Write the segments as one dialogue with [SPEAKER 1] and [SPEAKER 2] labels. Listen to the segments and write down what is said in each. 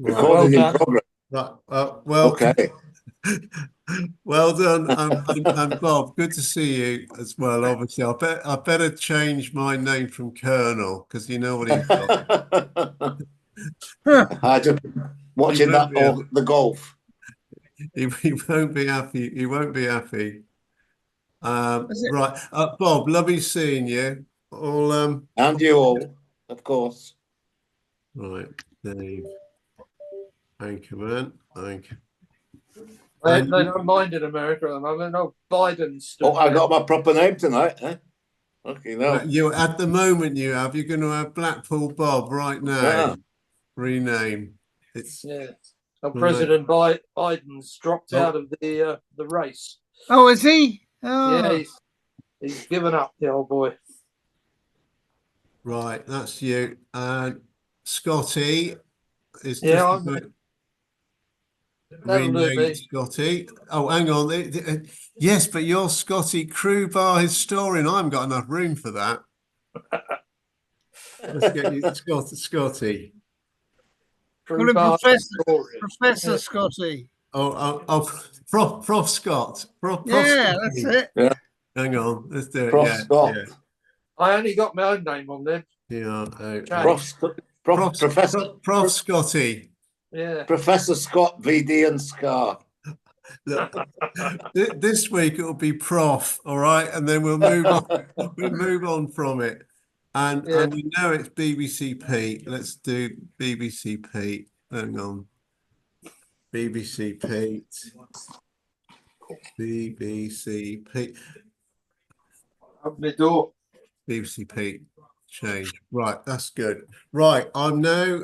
[SPEAKER 1] Recording in progress.
[SPEAKER 2] Right. Well,
[SPEAKER 1] Okay.
[SPEAKER 2] well done, and Bob. Good to see you as well. Obviously, I better change my name from Colonel because you know what he's got.
[SPEAKER 1] I just watching that or the golf.
[SPEAKER 2] He won't be happy. He won't be happy. Right, Bob. Lovely seeing you. All
[SPEAKER 1] and you all, of course.
[SPEAKER 2] Right, Dave. Thank you, man. Thank you.
[SPEAKER 3] They don't mind in America at the moment. No, Biden's.
[SPEAKER 1] Oh, I got my proper name tonight, eh? Okay, no.
[SPEAKER 2] You at the moment you're going to have Blackpool Bob right now.
[SPEAKER 1] Yeah.
[SPEAKER 2] Rename.
[SPEAKER 3] So President Biden's dropped out of the race.
[SPEAKER 4] Oh, is he? Oh.
[SPEAKER 3] Yeah, he's given up, the old boy.
[SPEAKER 2] Right, that's you. And Scotty is renamed Scotty. Oh, hang on. Yes, but you're Scotty Crowbar Historian. I haven't got enough room for that. Let's get you Scotty.
[SPEAKER 4] Professor Scotty.
[SPEAKER 2] Prof Scott. Prof
[SPEAKER 4] yeah,
[SPEAKER 2] Scotty.
[SPEAKER 4] that's it.
[SPEAKER 1] Yeah.
[SPEAKER 2] Hang on, let's do it.
[SPEAKER 1] Prof Scott.
[SPEAKER 2] Yeah.
[SPEAKER 3] I only got my own name on there.
[SPEAKER 2] Yeah.
[SPEAKER 1] Prof
[SPEAKER 2] Scotty.
[SPEAKER 3] Yeah.
[SPEAKER 1] Professor Scott, VD and Scar.
[SPEAKER 2] Look, this week it'll be Prof, all right, and then we'll move on. We'll move on from it, and we know it's BBC Pete. Let's do BBC Pete. Hang on, BBC Pete. BBC Pete.
[SPEAKER 3] Open the door.
[SPEAKER 2] BBC Pete. Change. Right, that's good. Right, I'm now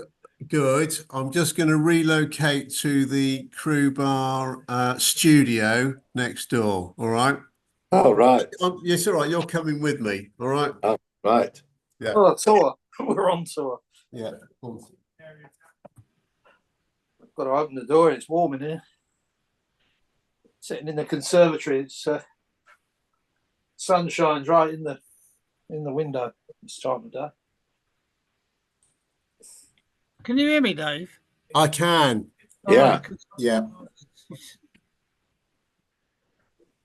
[SPEAKER 2] good. I'm just going to relocate to the Crowbar studio next door. All right.
[SPEAKER 1] Oh, right.
[SPEAKER 2] Yes, all right. You're coming with me. All right.
[SPEAKER 1] Oh, right.
[SPEAKER 2] Yeah.
[SPEAKER 3] Oh, tour. We're on tour.
[SPEAKER 2] Yeah.
[SPEAKER 3] I've got to open the door. It's warm in here. Sitting in the conservatory. It's sun shines right in the window this time of day.
[SPEAKER 4] Can you hear me, Dave?
[SPEAKER 2] I can.
[SPEAKER 1] Yeah.
[SPEAKER 2] Yeah.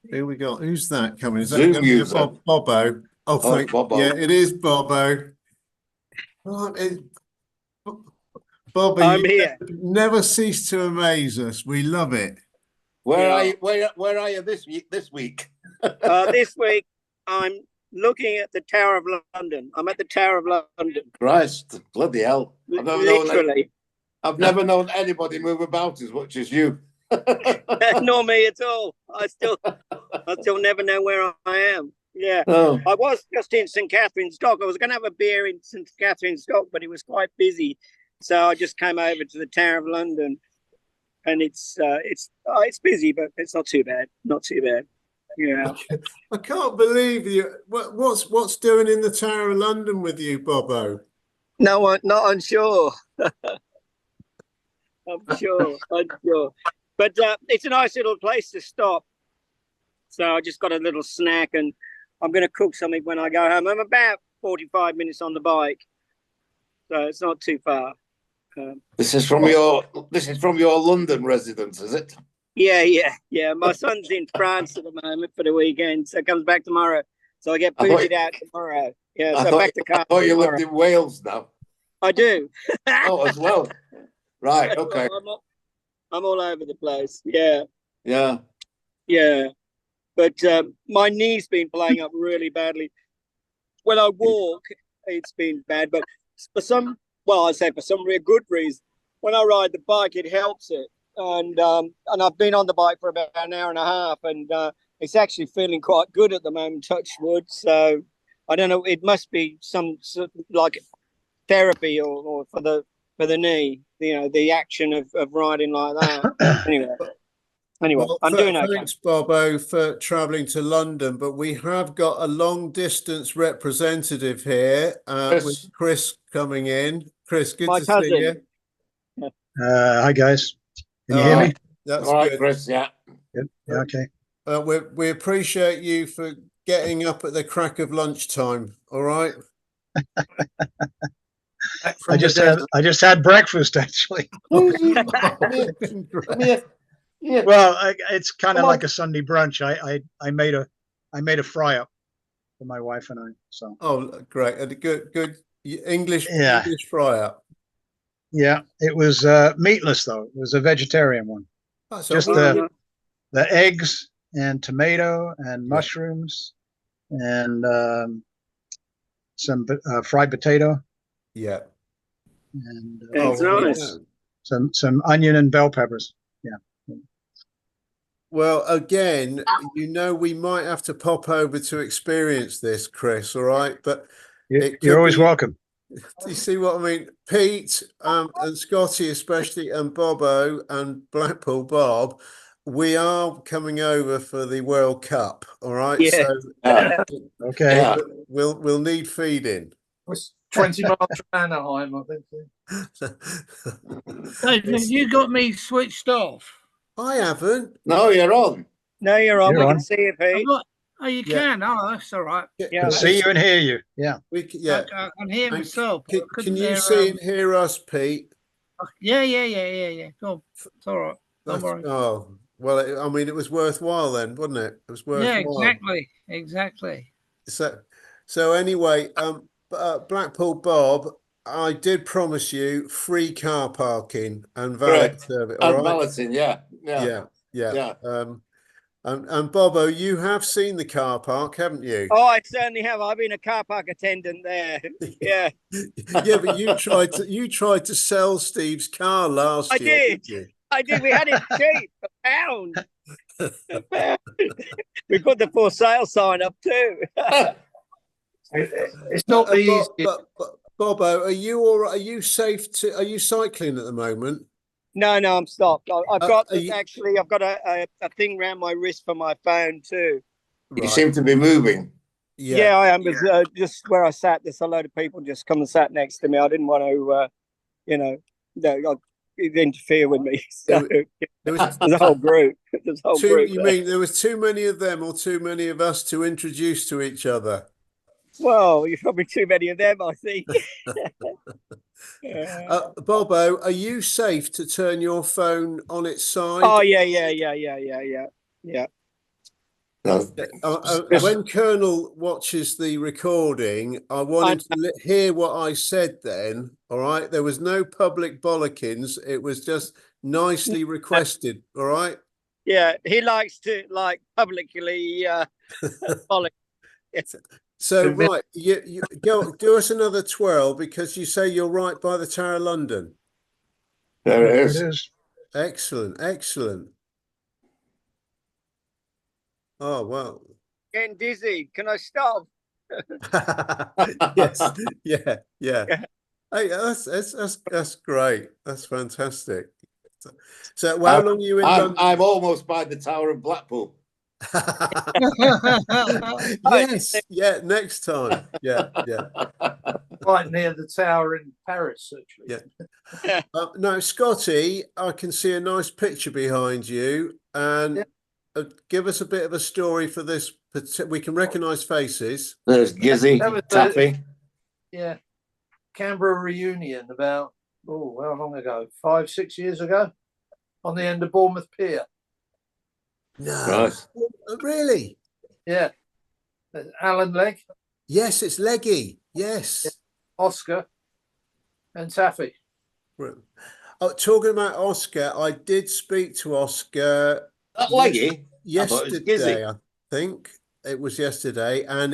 [SPEAKER 2] Here we go. Who's that coming? Is that
[SPEAKER 1] Zoom user.
[SPEAKER 2] Bobo? Oh, thank
[SPEAKER 1] Bobo.
[SPEAKER 2] Yeah, it is Bobo. Bobby,
[SPEAKER 5] I'm here.
[SPEAKER 2] Never cease to amaze us. We love it.
[SPEAKER 1] Where are you? Where are you this week? This week
[SPEAKER 5] I'm looking at the Tower of London. I'm at the Tower of London.
[SPEAKER 1] Christ, bloody hell! I've never known anybody move about as much as you.
[SPEAKER 5] Nor me at all. I still never know where I am. Yeah.
[SPEAKER 1] Oh.
[SPEAKER 5] I was just in St Catherine's Dock. I was going to have a beer in St Catherine's Dock, but it was quite busy, so I just came over to the Tower of London, and it's busy, but it's not too bad. Not too bad. Yeah.
[SPEAKER 2] I can't believe you. What's doing in the Tower of London with you, Bobo?
[SPEAKER 5] No, not unsure. I'm sure. But it's a nice little place to stop. So I just got a little snack, and I'm going to cook something when I go home. I'm about 45 minutes on the bike, so it's not too far.
[SPEAKER 1] This is from your London residence, is it?
[SPEAKER 5] Yeah. My son's in France at the moment for the weekend, so comes back tomorrow. So I get booted out tomorrow. Yeah, back to car.
[SPEAKER 1] I thought you lived in Wales now.
[SPEAKER 5] I do.
[SPEAKER 1] Oh, as well. Right. Okay.
[SPEAKER 5] I'm all over the place. Yeah.
[SPEAKER 1] Yeah.
[SPEAKER 5] But my knee's been playing up really badly. When I walk, it's been bad. But for some, well, I say for some real good reason, when I ride the bike, it helps it. And I've been on the bike for about an hour and a half, and it's actually feeling quite good at the moment. Touch wood. So I don't know. It must be some sort of like therapy or for the knee. You know, the action of riding like that. Anyway,
[SPEAKER 2] Well,
[SPEAKER 5] I'm doing okay.
[SPEAKER 2] thanks, Bobo, for travelling to London, but we have got a long distance representative here with Chris coming in. Chris, good
[SPEAKER 5] My
[SPEAKER 2] to
[SPEAKER 5] cousin.
[SPEAKER 2] see you.
[SPEAKER 6] Hi guys. Can you hear me?
[SPEAKER 2] That's
[SPEAKER 1] All right,
[SPEAKER 2] good.
[SPEAKER 1] Chris. Yeah.
[SPEAKER 6] Good. Yeah, okay.
[SPEAKER 2] We appreciate you for getting up at the crack of lunchtime. All right.
[SPEAKER 3] Back
[SPEAKER 6] I
[SPEAKER 3] from the
[SPEAKER 6] just had breakfast actually.
[SPEAKER 1] Come here. Yeah.
[SPEAKER 6] Well, it's kind of
[SPEAKER 1] Come on.
[SPEAKER 6] like a Sunday brunch. I made a fry up for my wife and I. So
[SPEAKER 2] Oh, great. And good English
[SPEAKER 6] Yeah.
[SPEAKER 2] English fry up.
[SPEAKER 6] yeah, it was meatless though. It was a vegetarian one.
[SPEAKER 2] That's
[SPEAKER 6] Just
[SPEAKER 2] all.
[SPEAKER 6] the eggs and tomato and mushrooms and some fried potato
[SPEAKER 2] Yeah.
[SPEAKER 6] and
[SPEAKER 5] It's nice.
[SPEAKER 6] some onion and bell peppers. Yeah.
[SPEAKER 2] Well, again, we might have to pop over to experience this, Chris. All right, but
[SPEAKER 6] You're always welcome.
[SPEAKER 2] do you see what I mean? Pete and Scotty, especially, and Bobo and Blackpool Bob, we are coming over for the World Cup. All right,
[SPEAKER 5] Yeah.
[SPEAKER 2] so
[SPEAKER 6] Okay.
[SPEAKER 1] Yeah.
[SPEAKER 2] we'll need feeding.
[SPEAKER 3] It's 20 miles from Anaheim, I think.
[SPEAKER 4] Dave, have you got me switched off?
[SPEAKER 2] I haven't.
[SPEAKER 1] No, you're on.
[SPEAKER 5] No, you're on.
[SPEAKER 6] You're
[SPEAKER 5] We
[SPEAKER 6] on.
[SPEAKER 5] can see you, Pete.
[SPEAKER 4] Oh, you
[SPEAKER 2] Yeah.
[SPEAKER 4] can. Oh, that's all right.
[SPEAKER 5] Yeah.
[SPEAKER 6] Can see you and hear you. Yeah.
[SPEAKER 2] Yeah.
[SPEAKER 4] I can hear
[SPEAKER 2] And
[SPEAKER 4] myself. but I
[SPEAKER 2] Can
[SPEAKER 4] couldn't
[SPEAKER 2] you
[SPEAKER 4] hear,
[SPEAKER 2] see and hear us, Pete?
[SPEAKER 4] Yeah. Go on. It's all right. Don't worry.
[SPEAKER 2] Oh, well, I mean, it was worthwhile then, wasn't it? It was worthwhile.
[SPEAKER 4] Yeah, exactly.
[SPEAKER 2] So anyway, Blackpool Bob, I did promise you free car parking and valet
[SPEAKER 1] Correct.
[SPEAKER 2] service. All
[SPEAKER 1] And
[SPEAKER 2] right.
[SPEAKER 1] balancing. Yeah. Yeah.
[SPEAKER 2] Yeah. And Bobo, you have seen the car park, haven't you?
[SPEAKER 5] Oh, I certainly have. I've been a car park attendant there. Yeah,
[SPEAKER 2] Yeah, but you tried to sell Steve's car last
[SPEAKER 5] I
[SPEAKER 2] year.
[SPEAKER 5] did.
[SPEAKER 2] Didn't you?
[SPEAKER 5] I did. We had it cheap, £1. £1. We put the for sale sign up too.
[SPEAKER 3] It's not the easiest.
[SPEAKER 2] But Bobo, are you all right? Are you safe are you cycling at the moment?
[SPEAKER 5] No, I'm stopped. I've got
[SPEAKER 2] are you-
[SPEAKER 5] actually. I've got a thing around my wrist for my phone too.
[SPEAKER 1] You seem to be moving.
[SPEAKER 5] Yeah, I am. But, just where I sat, there's a load of people just come and sat next to me. I didn't want to, interfere with me. So
[SPEAKER 2] There was
[SPEAKER 5] there's a whole group. There's a whole group.
[SPEAKER 2] You mean there was too many of them or too many of us to introduce to each other?
[SPEAKER 5] Well, you're probably too many of them, I think.
[SPEAKER 2] Bobo, are you safe to turn your phone on its side?
[SPEAKER 5] Oh yeah.
[SPEAKER 1] No.
[SPEAKER 2] When Colonel watches the recording, I want him to hear what I said then. All right. There was no public bollockings. It was just nicely requested. All right.
[SPEAKER 5] Yeah, he likes to publicly follow.
[SPEAKER 2] So right, you go do us another twirl because you say you're right by the Tower of London.
[SPEAKER 1] There it
[SPEAKER 6] It
[SPEAKER 1] is.
[SPEAKER 6] is.
[SPEAKER 2] Excellent. Oh wow.
[SPEAKER 5] Getting dizzy. Can I stop?
[SPEAKER 2] Yes. Yeah. Hey, that's great. That's fantastic. So how long are you in London?
[SPEAKER 1] I'm almost by the Tower of Blackpool.
[SPEAKER 2] Yes, next time. Yeah.
[SPEAKER 3] Quite near the tower in Paris, actually.
[SPEAKER 2] Yeah. No, Scotty, I can see a nice picture behind you, and give us a bit of a story for this. We can recognise faces.
[SPEAKER 1] There's Gizzy,
[SPEAKER 3] That was
[SPEAKER 1] Taffy.
[SPEAKER 3] Yeah. Canberra reunion about, how long ago? 5-6 years ago? On the end of Bournemouth Pier.
[SPEAKER 2] No,
[SPEAKER 1] Right.
[SPEAKER 2] really?
[SPEAKER 3] Yeah. Alan Legg,
[SPEAKER 2] Yes, it's Leggy. Yes.
[SPEAKER 3] Oscar, and Taffy.
[SPEAKER 2] Oh, talking about Oscar, I did speak to Oscar
[SPEAKER 1] That Leggy? thought it was
[SPEAKER 2] yesterday.
[SPEAKER 1] Gizzy.
[SPEAKER 2] I think it was yesterday, and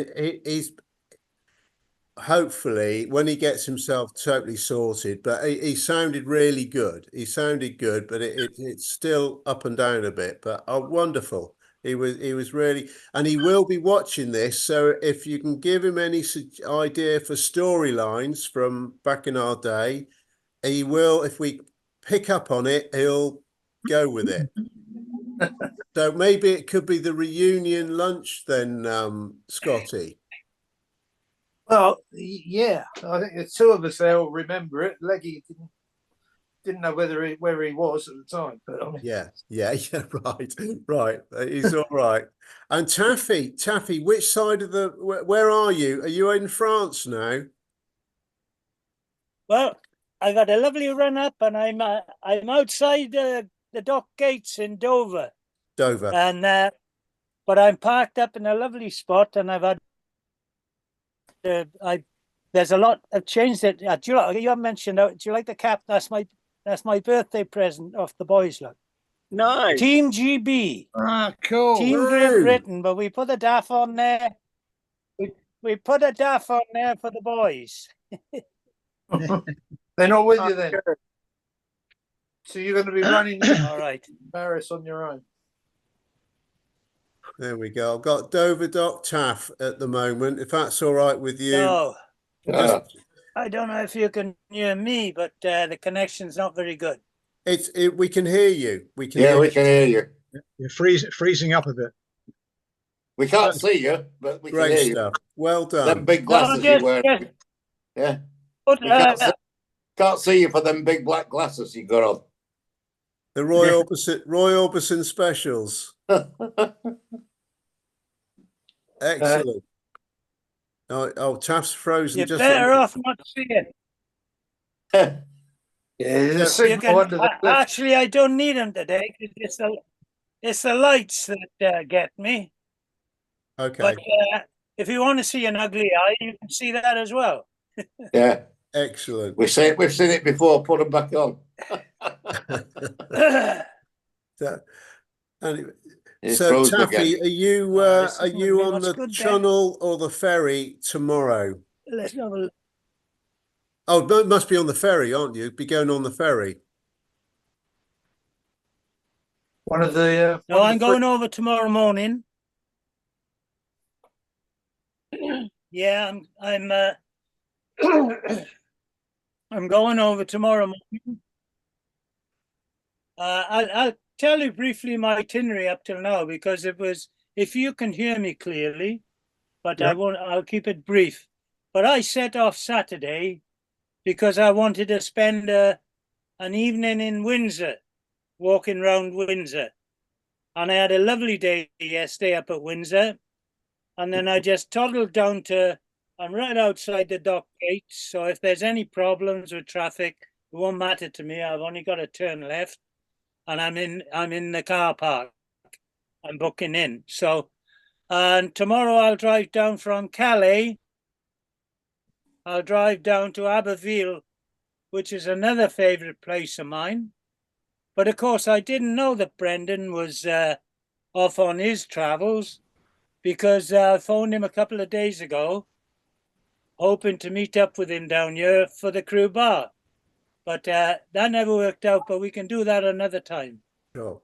[SPEAKER 2] hopefully when he gets himself totally sorted, but he sounded really good. He sounded good, but it's still up and down a bit, but wonderful. He was really, and he will be watching this. So if you can give him any idea for storylines from back in our day, he will, if we pick up on it, he'll go with it. So maybe it could be the reunion lunch then, Scotty.
[SPEAKER 3] Well, yeah, I think the two of us there will remember it. Leggy didn't know where he was at the time, but I mean,
[SPEAKER 2] Yeah, right. He's all right. And Taffy, which side of the where are you? Are you in France now?
[SPEAKER 7] Well, I've had a lovely run up, and I'm outside the dock gates in Dover, and but I'm parked up in a lovely spot, and I've had there's a lot of change that you mentioned. Do you like the cap? That's my birthday present off the boys. Look,
[SPEAKER 5] Nice.
[SPEAKER 7] Team GB.
[SPEAKER 4] Ah, cool.
[SPEAKER 7] Team Great Britain, but we put a DAF on there. We put a DAF on there for the boys.
[SPEAKER 3] they're not with you then. So you're going to be running
[SPEAKER 7] All right.
[SPEAKER 3] Paris on your own.
[SPEAKER 2] There we go. I've got Dover Dock Taff at the moment, if that's all right with you.
[SPEAKER 7] No,
[SPEAKER 2] Just-
[SPEAKER 7] I don't know if you can hear me, but the connection's not very good.
[SPEAKER 2] we can hear you. We can
[SPEAKER 1] Yeah,
[SPEAKER 2] hear
[SPEAKER 1] we can hear you.
[SPEAKER 6] You're freezing up a bit.
[SPEAKER 1] We can't see you, but we can
[SPEAKER 2] Great
[SPEAKER 1] hear
[SPEAKER 2] stuff. Well
[SPEAKER 1] you. Them
[SPEAKER 2] done.
[SPEAKER 1] big glasses you wear.
[SPEAKER 7] Yes.
[SPEAKER 1] Yeah.
[SPEAKER 7] But,
[SPEAKER 1] We can't see you for them big black glasses you got on.
[SPEAKER 2] The Roy Orbison specials. Excellent. Taff's frozen.
[SPEAKER 7] you're
[SPEAKER 2] Just
[SPEAKER 7] better off not seeing.
[SPEAKER 3] Yeah, there's a
[SPEAKER 7] You
[SPEAKER 3] signal
[SPEAKER 7] can,
[SPEAKER 3] under the cliff.
[SPEAKER 7] actually, I don't need them today. It's the lights that get me.
[SPEAKER 2] okay.
[SPEAKER 7] But if you want to see an ugly eye, you can see that as well.
[SPEAKER 1] Yeah.
[SPEAKER 2] Excellent.
[SPEAKER 1] We've seen it before. Put them back on.
[SPEAKER 2] So, anyway,
[SPEAKER 1] It's
[SPEAKER 2] so
[SPEAKER 1] frozen
[SPEAKER 2] Taffy,
[SPEAKER 1] again.
[SPEAKER 2] are you
[SPEAKER 7] this
[SPEAKER 2] are
[SPEAKER 7] is
[SPEAKER 2] you
[SPEAKER 7] gonna be
[SPEAKER 2] on
[SPEAKER 7] what's
[SPEAKER 2] the
[SPEAKER 7] good then.
[SPEAKER 2] Channel or the ferry tomorrow?
[SPEAKER 7] Let's have a look.
[SPEAKER 2] Oh, no, it must be on the ferry, aren't you? Be going on the ferry.
[SPEAKER 3] One of the.
[SPEAKER 7] No, I'm going over tomorrow morning. Yeah, I'm I'm going over tomorrow morning. I'll tell you briefly my itinerary up till now, because it was, if you can hear me clearly, but
[SPEAKER 6] Yeah.
[SPEAKER 7] I'll keep it brief. But I set off Saturday because I wanted to spend an evening in Windsor, walking around Windsor. And I had a lovely day yesterday up at Windsor. And then I just toddled down I'm right outside the dock gates. So if there's any problems with traffic, it won't matter to me. I've only got to turn left, and I'm in the car park. I'm booking in. So, and tomorrow I'll drive down from Calais. I'll drive down to Abbeville, which is another favourite place of mine. But of course, I didn't know that Brendan was off on his travels, because I phoned him a couple of days ago, hoping to meet up with him down here for the crew bar. But that never worked out, but we can do that another time.
[SPEAKER 2] Sure.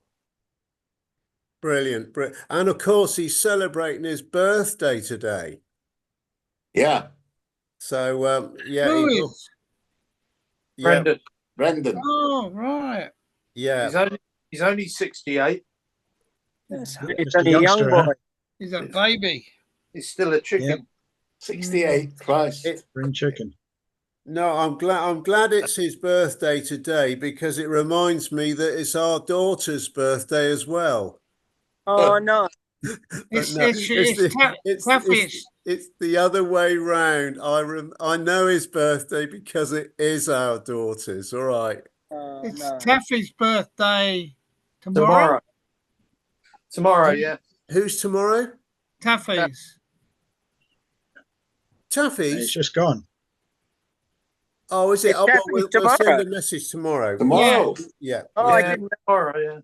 [SPEAKER 2] Brilliant. And of course, he's celebrating his birthday today.
[SPEAKER 1] Yeah.
[SPEAKER 2] So, yeah.
[SPEAKER 4] Who
[SPEAKER 2] he-
[SPEAKER 4] is?
[SPEAKER 2] yeah,
[SPEAKER 3] Brendan.
[SPEAKER 1] Brendan.
[SPEAKER 4] Oh, right.
[SPEAKER 2] yeah.
[SPEAKER 3] He's only 68.
[SPEAKER 7] Yes.
[SPEAKER 5] It's
[SPEAKER 6] Just a
[SPEAKER 5] only a young
[SPEAKER 6] youngster,
[SPEAKER 5] boy.
[SPEAKER 6] huh?
[SPEAKER 4] He's a baby.
[SPEAKER 3] He's still a chicken.
[SPEAKER 6] Yep.
[SPEAKER 1] 68. Christ.
[SPEAKER 6] Spring chicken.
[SPEAKER 2] No, I'm glad it's his birthday today, because it reminds me that it's our daughter's birthday as well.
[SPEAKER 5] Oh, no.
[SPEAKER 4] It's,
[SPEAKER 2] no,
[SPEAKER 4] it's Taffy's.
[SPEAKER 2] It's the other way round. I know his birthday because it is our daughter's. All right.
[SPEAKER 4] It's
[SPEAKER 5] No.
[SPEAKER 4] Taffy's birthday tomorrow.
[SPEAKER 3] Tomorrow, yeah.
[SPEAKER 2] Who's tomorrow?
[SPEAKER 4] Taffy's.
[SPEAKER 6] It's
[SPEAKER 2] Taffy's.
[SPEAKER 6] just gone.
[SPEAKER 2] Oh, is it?
[SPEAKER 5] It's
[SPEAKER 2] Oh, well,
[SPEAKER 5] Taffy's
[SPEAKER 2] we'll send
[SPEAKER 5] tomorrow.
[SPEAKER 2] a message tomorrow.
[SPEAKER 1] Tomorrow.
[SPEAKER 2] Yeah.
[SPEAKER 5] Oh, I
[SPEAKER 3] Yeah,
[SPEAKER 5] didn't know.
[SPEAKER 3] tomorrow, yeah.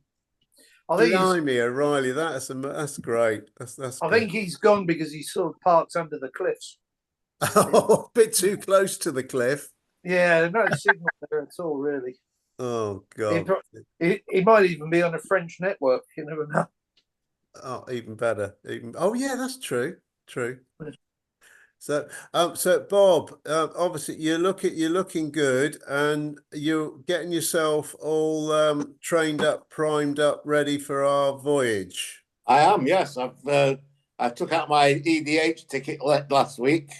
[SPEAKER 3] I think
[SPEAKER 2] Blimey, O'Reilly, that's great. That's
[SPEAKER 3] I
[SPEAKER 2] good.
[SPEAKER 3] think he's gone because he's sort of parked under the cliffs.
[SPEAKER 2] Oh, a bit too close to the cliff.
[SPEAKER 3] Yeah, no signal there at all, really.
[SPEAKER 2] Oh
[SPEAKER 3] He,
[SPEAKER 2] God.
[SPEAKER 3] pro- he might even be on a French network. You never know.
[SPEAKER 2] Oh, even better. Oh yeah, that's true. True. So Bob, obviously you're looking good, and you're getting yourself all trained up, primed up, ready for our voyage.
[SPEAKER 1] I am, yes. I took out my EDH ticket last week,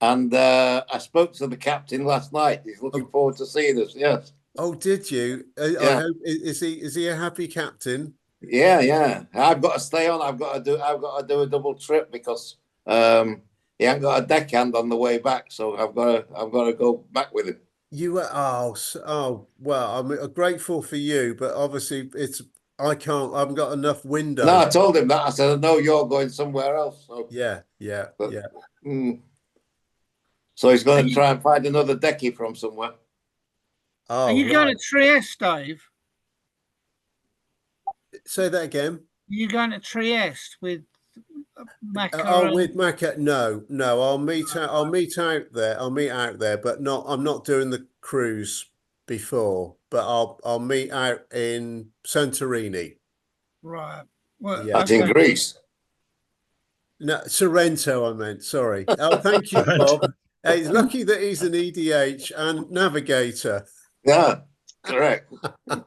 [SPEAKER 1] and I spoke to the captain last night. He's looking forward to seeing us. Yes.
[SPEAKER 2] Oh, did you? I
[SPEAKER 1] Yeah.
[SPEAKER 2] hope is he a happy captain?
[SPEAKER 1] Yeah. I've got to stay on. I've got to do a double trip because he ain't got a deckhand on the way back, so I've got to go back with him.
[SPEAKER 2] You were well. I'm grateful for you, but obviously I haven't got enough window.
[SPEAKER 1] No, I told him that. I said, I know you're going somewhere else. So
[SPEAKER 2] Yeah.
[SPEAKER 1] So he's going to try and find another decky from somewhere.
[SPEAKER 2] Oh,
[SPEAKER 4] Are you going
[SPEAKER 2] right.
[SPEAKER 4] to Trieste, Dave?
[SPEAKER 2] Say that again.
[SPEAKER 4] Are you going to Trieste with Macca?
[SPEAKER 2] Oh, with Macca? No. I'll meet out there, but I'm not doing the cruise before, but I'll meet out in Santorini.
[SPEAKER 4] Right. Well,
[SPEAKER 2] Yeah.
[SPEAKER 1] That's in Greece.
[SPEAKER 2] No, Sorrento, I meant. Sorry. Oh, thank you, Bob. He's lucky that he's an EDH and navigator.
[SPEAKER 1] Yeah, correct.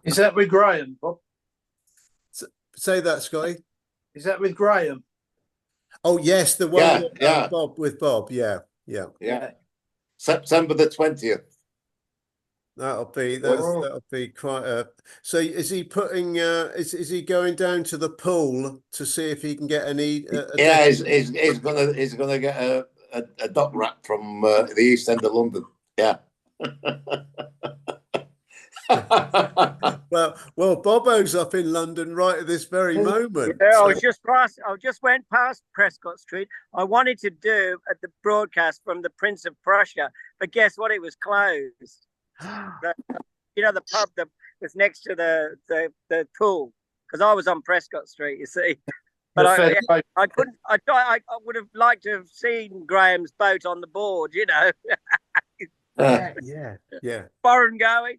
[SPEAKER 3] Is that with Graham, Bob?
[SPEAKER 2] Say that, Scotty.
[SPEAKER 3] Is that with Graham?
[SPEAKER 2] Oh yes, the one
[SPEAKER 1] Yeah.
[SPEAKER 2] with Bob. Yeah.
[SPEAKER 1] September the 20th.
[SPEAKER 2] That'll be quite a. So is he putting? Is he going down to the pool to see if he can get any?
[SPEAKER 1] Yeah, he's gonna get a dock wrap from the East End of London. Yeah.
[SPEAKER 2] Well, Bobo's up in London right at this very moment.
[SPEAKER 5] Yeah,
[SPEAKER 2] so-
[SPEAKER 5] I just went past Prescott Street. I wanted to do the broadcast from the Prince of Prussia, but guess what? It was closed. The pub that was next to the pool, because I was on Prescott Street, you see. But I couldn't. I would have liked to have seen Graham's boat on the board.
[SPEAKER 2] Yeah.
[SPEAKER 5] Foreign going.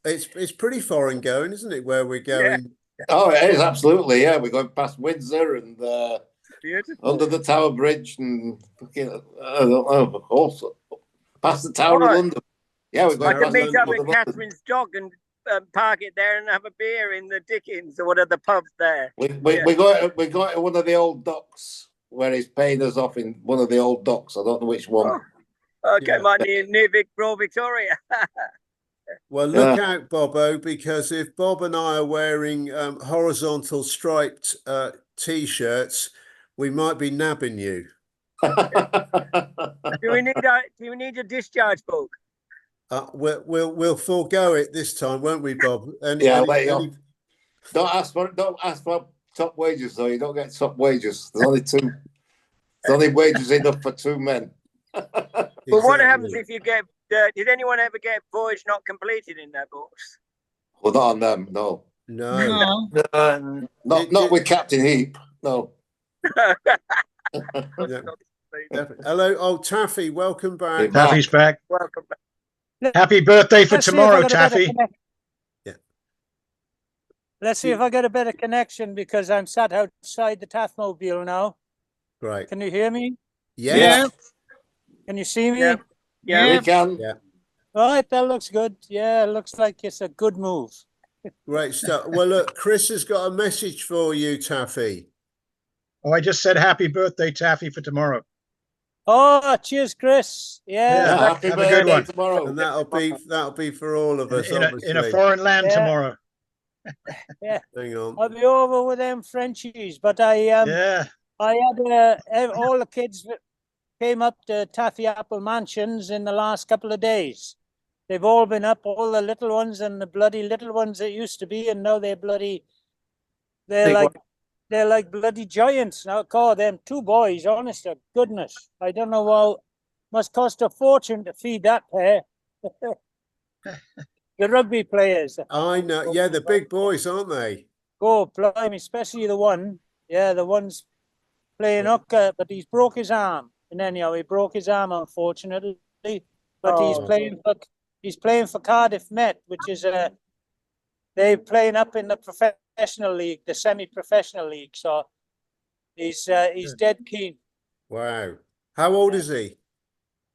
[SPEAKER 2] It's pretty foreign going, isn't it? Where we're going.
[SPEAKER 1] Oh, it is absolutely. Yeah, we're going past Windsor and
[SPEAKER 5] Beautiful.
[SPEAKER 1] under the Tower Bridge and I don't know, also past the Tower of London. Yeah, we're going
[SPEAKER 5] I could
[SPEAKER 1] past
[SPEAKER 5] meet up
[SPEAKER 1] London.
[SPEAKER 5] with Catherine's dog and park it there and have a beer in the Dickens or one of the pubs there.
[SPEAKER 1] We got to one of the old docks where he's paying us off in one of the old docks. I don't know which one.
[SPEAKER 5] Okay,
[SPEAKER 2] Yeah.
[SPEAKER 5] my near Royal Victoria.
[SPEAKER 2] Well, look out, Bobo, because if Bob and I are wearing horizontal striped t-shirts, we might be nabbing you.
[SPEAKER 5] Do we need a discharge book?
[SPEAKER 2] We'll forego it this time, won't we, Bob?
[SPEAKER 1] Don't ask for top wages though. You don't get top wages. There's only two. There's only wages enough for two men.
[SPEAKER 5] But what happens if you get? Did anyone ever get voyage not completed in their books?
[SPEAKER 1] Well, not on them. No.
[SPEAKER 2] No.
[SPEAKER 1] Not with Captain Heap. No.
[SPEAKER 2] Yeah. Hello, old Taffy. Welcome back.
[SPEAKER 6] Taffy's back.
[SPEAKER 5] Welcome back.
[SPEAKER 6] Happy birthday for
[SPEAKER 7] Let's see if I
[SPEAKER 6] tomorrow,
[SPEAKER 7] get a better
[SPEAKER 6] Taffy.
[SPEAKER 2] Yeah.
[SPEAKER 7] Let's see if I get a better connection because I'm sat outside the Tathmobile now.
[SPEAKER 2] Great.
[SPEAKER 7] Can you hear me?
[SPEAKER 2] Yes.
[SPEAKER 7] Can you see me?
[SPEAKER 5] Yeah.
[SPEAKER 1] We can.
[SPEAKER 7] All right, that looks good. Yeah, it looks like it's a good move.
[SPEAKER 2] Great stuff. Well, look, Chris has got a message for you, Taffy.
[SPEAKER 6] Oh, I just said happy birthday, Taffy, for tomorrow.
[SPEAKER 7] Oh, cheers, Chris. Yeah.
[SPEAKER 1] Happy
[SPEAKER 6] have a good
[SPEAKER 1] birthday
[SPEAKER 6] one.
[SPEAKER 1] tomorrow.
[SPEAKER 2] And that'll be for all of us,
[SPEAKER 6] In a
[SPEAKER 2] obviously.
[SPEAKER 6] foreign land
[SPEAKER 7] Yeah.
[SPEAKER 6] tomorrow.
[SPEAKER 2] Hang on.
[SPEAKER 7] I'll be over with them Frenchies, but I
[SPEAKER 6] Yeah.
[SPEAKER 7] had all the kids that came up to Taffy Apple Mansions in the last couple of days. They've all been up, all the little ones and the bloody little ones that used to be, and now they're like bloody giants now. Call them two boys, honest to goodness. I don't know how, must cost a fortune to feed that pair. The rugby players.
[SPEAKER 2] I know. Yeah, the big boys, aren't they?
[SPEAKER 7] Oh, blimey, especially the one. Yeah, the one's playing hooker, but he's broke his arm. And anyhow, he broke his arm, unfortunately. But
[SPEAKER 3] Oh.
[SPEAKER 7] he's playing for Cardiff Met, which is they're playing up in the professional league, the semi-professional league. So he's dead keen.
[SPEAKER 2] Wow. How old is he?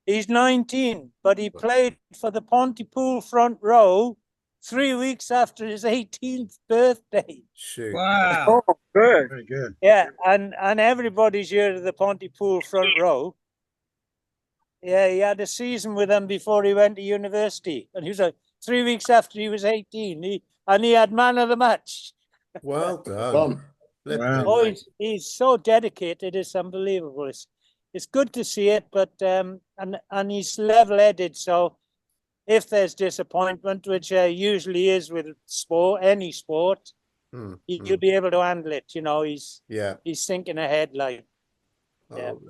[SPEAKER 7] He's 19, but he played for the Pontypool front row 3 weeks after his 18th birthday.
[SPEAKER 2] Shoot.
[SPEAKER 4] Wow.
[SPEAKER 5] Oh, good.
[SPEAKER 6] Very good.
[SPEAKER 7] Yeah, and everybody's heard of the Pontypool front row. Yeah, he had a season with them before he went to university, and he was 3 weeks after he was 18. He had man of the match.
[SPEAKER 2] Well done.
[SPEAKER 1] Done.
[SPEAKER 2] Flipping
[SPEAKER 6] Wow.
[SPEAKER 7] Oh,
[SPEAKER 2] heck.
[SPEAKER 7] he's so dedicated. It's unbelievable. It's good to see it, but and he's level-headed. So if there's disappointment, which usually is with sport, any sport,
[SPEAKER 2] Mm,
[SPEAKER 7] you'll be able to handle it. You know, he's
[SPEAKER 2] yeah.
[SPEAKER 7] thinking ahead. Like, yeah.
[SPEAKER 2] Oh,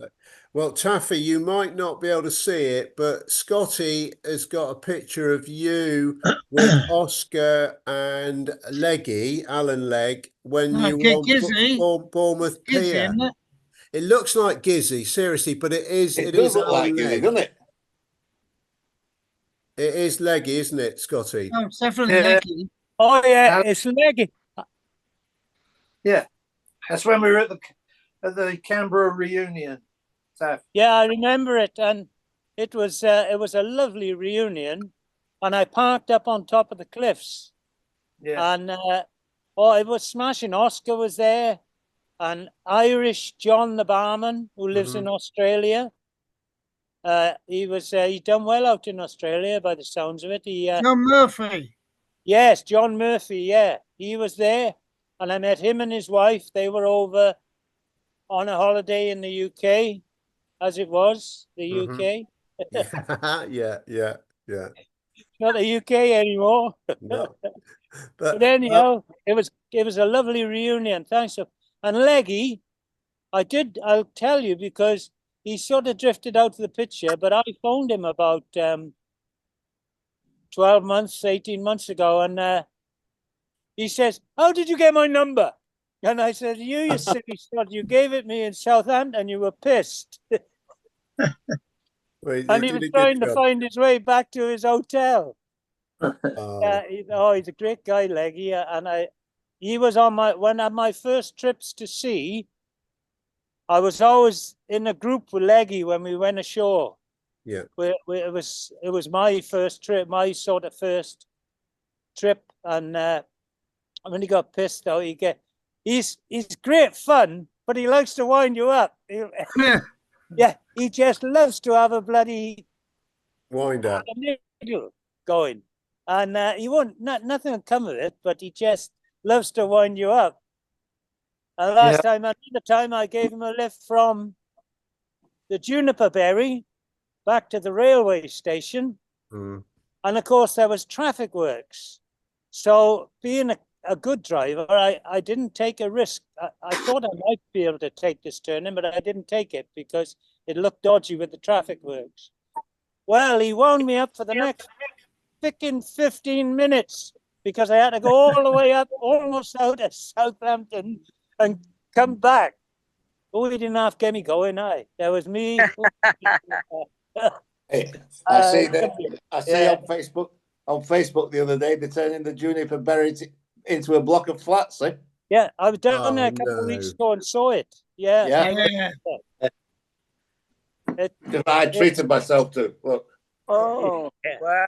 [SPEAKER 2] well, Taffy, you might not be able to see it, but Scotty has got a picture of you with Oscar and Leggy, Alan Legg, when
[SPEAKER 4] No,
[SPEAKER 2] you were on
[SPEAKER 4] Gizzy.
[SPEAKER 2] Bournemouth
[SPEAKER 4] Gizzy,
[SPEAKER 2] Pier.
[SPEAKER 4] isn't it?
[SPEAKER 2] It looks like Gizzy, seriously, but it is
[SPEAKER 1] It
[SPEAKER 2] it
[SPEAKER 1] does
[SPEAKER 2] is
[SPEAKER 1] look like
[SPEAKER 2] Alan
[SPEAKER 1] Gizzy,
[SPEAKER 2] Legg.
[SPEAKER 1] doesn't it?
[SPEAKER 2] It is Leggy, isn't it, Scotty?
[SPEAKER 4] Oh, it's definitely
[SPEAKER 3] Yeah.
[SPEAKER 4] Leggy.
[SPEAKER 7] Oh yeah,
[SPEAKER 3] Alan-
[SPEAKER 7] it's Leggy.
[SPEAKER 3] That's when we were at the Canberra reunion. So,
[SPEAKER 7] Yeah, I remember it, and it was a lovely reunion, and I parked up on top of the cliffs,
[SPEAKER 3] yeah.
[SPEAKER 7] and it was smashing. Oscar was there, and Irish John the barman who lives in Australia. He done well out in Australia by the sounds of it.
[SPEAKER 4] John Murphy.
[SPEAKER 7] Yes, John Murphy. Yeah, he was there, and I met him and his wife. They were over on a holiday in the UK, as it was the UK.
[SPEAKER 2] Yeah.
[SPEAKER 7] Not the UK anymore.
[SPEAKER 2] No.
[SPEAKER 7] But anyhow, it was a lovely reunion. Thanks. And Leggy, I'll tell you, because he sort of drifted out of the picture, but I phoned him about 12 months, 18 months ago, and he says, "How did you get my number?" And I said, you silly sod, you gave it me in Southampton, you were pissed.
[SPEAKER 2] Well, you
[SPEAKER 7] And he
[SPEAKER 2] did
[SPEAKER 7] was
[SPEAKER 2] a good
[SPEAKER 7] trying to
[SPEAKER 2] job.
[SPEAKER 7] find his way back to his hotel.
[SPEAKER 2] Oh,
[SPEAKER 7] He's a great guy, Leggy, and he was on my first trips to sea. I was always in a group with Leggy when we went ashore.
[SPEAKER 2] yeah.
[SPEAKER 7] It was my first trip, my sort of first trip, and when he got pissed though, he's great fun, but he likes to wind you up. Yeah, he just loves to have a bloody
[SPEAKER 2] Wind up.
[SPEAKER 7] niggle going, and he won't. Nothing will come of it, but he just loves to wind you up. And another time, I gave him a lift from the Juniper Berry back to the railway station,
[SPEAKER 2] Mm.
[SPEAKER 7] and of course there was traffic works. So being a good driver, I didn't take a risk. I thought I might be able to take this turning, but I didn't take it because it looked dodgy with the traffic works. Well, he wound me up for the next 15 minutes because I had to go all the way up, almost out of Southampton, and come back. Oh, he didn't have to get me going, There was me.
[SPEAKER 1] Hey, I see that. I see
[SPEAKER 7] yeah.
[SPEAKER 1] on Facebook the other day they're turning the Juniper Berry into a block of flats. Eh?
[SPEAKER 7] Yeah, I was down
[SPEAKER 2] Oh,
[SPEAKER 7] there a couple of
[SPEAKER 2] no.
[SPEAKER 7] weeks ago and saw it. Yeah.
[SPEAKER 1] Yeah.
[SPEAKER 4] Yeah.
[SPEAKER 1] Because I treated myself to look.
[SPEAKER 5] Oh,
[SPEAKER 7] Yeah.
[SPEAKER 5] wow.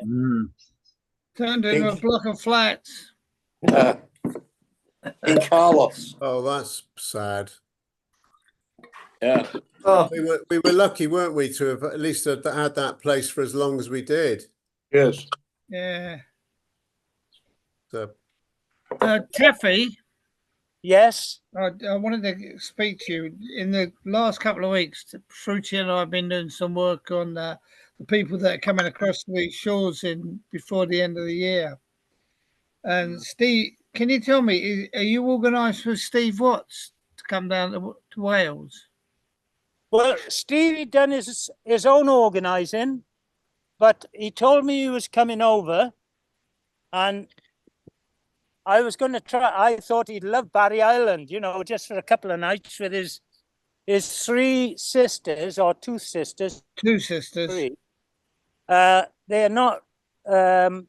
[SPEAKER 6] Mm.
[SPEAKER 4] Turned into a block of flats.
[SPEAKER 1] In Carlos.
[SPEAKER 2] Oh, that's sad.
[SPEAKER 1] Yeah.
[SPEAKER 3] Oh,
[SPEAKER 2] We were lucky, weren't we, to have at least had that place for as long as we did.
[SPEAKER 1] Yes.
[SPEAKER 4] Yeah.
[SPEAKER 2] So,
[SPEAKER 4] Taffy,
[SPEAKER 7] Yes.
[SPEAKER 4] I wanted to speak to you. In the last couple of weeks, Fruity and I have been doing some work on the people that are coming across these shores before the end of the year. And Steve, can you tell me, are you organised with Steve Watts to come down to Wales?
[SPEAKER 7] Well, Stevie done his own organising, but he told me he was coming over, and I was going to try. I thought he'd love Barry Island, just for a couple of nights with his his three sisters or two sisters,
[SPEAKER 4] Two sisters.
[SPEAKER 7] three. They're not very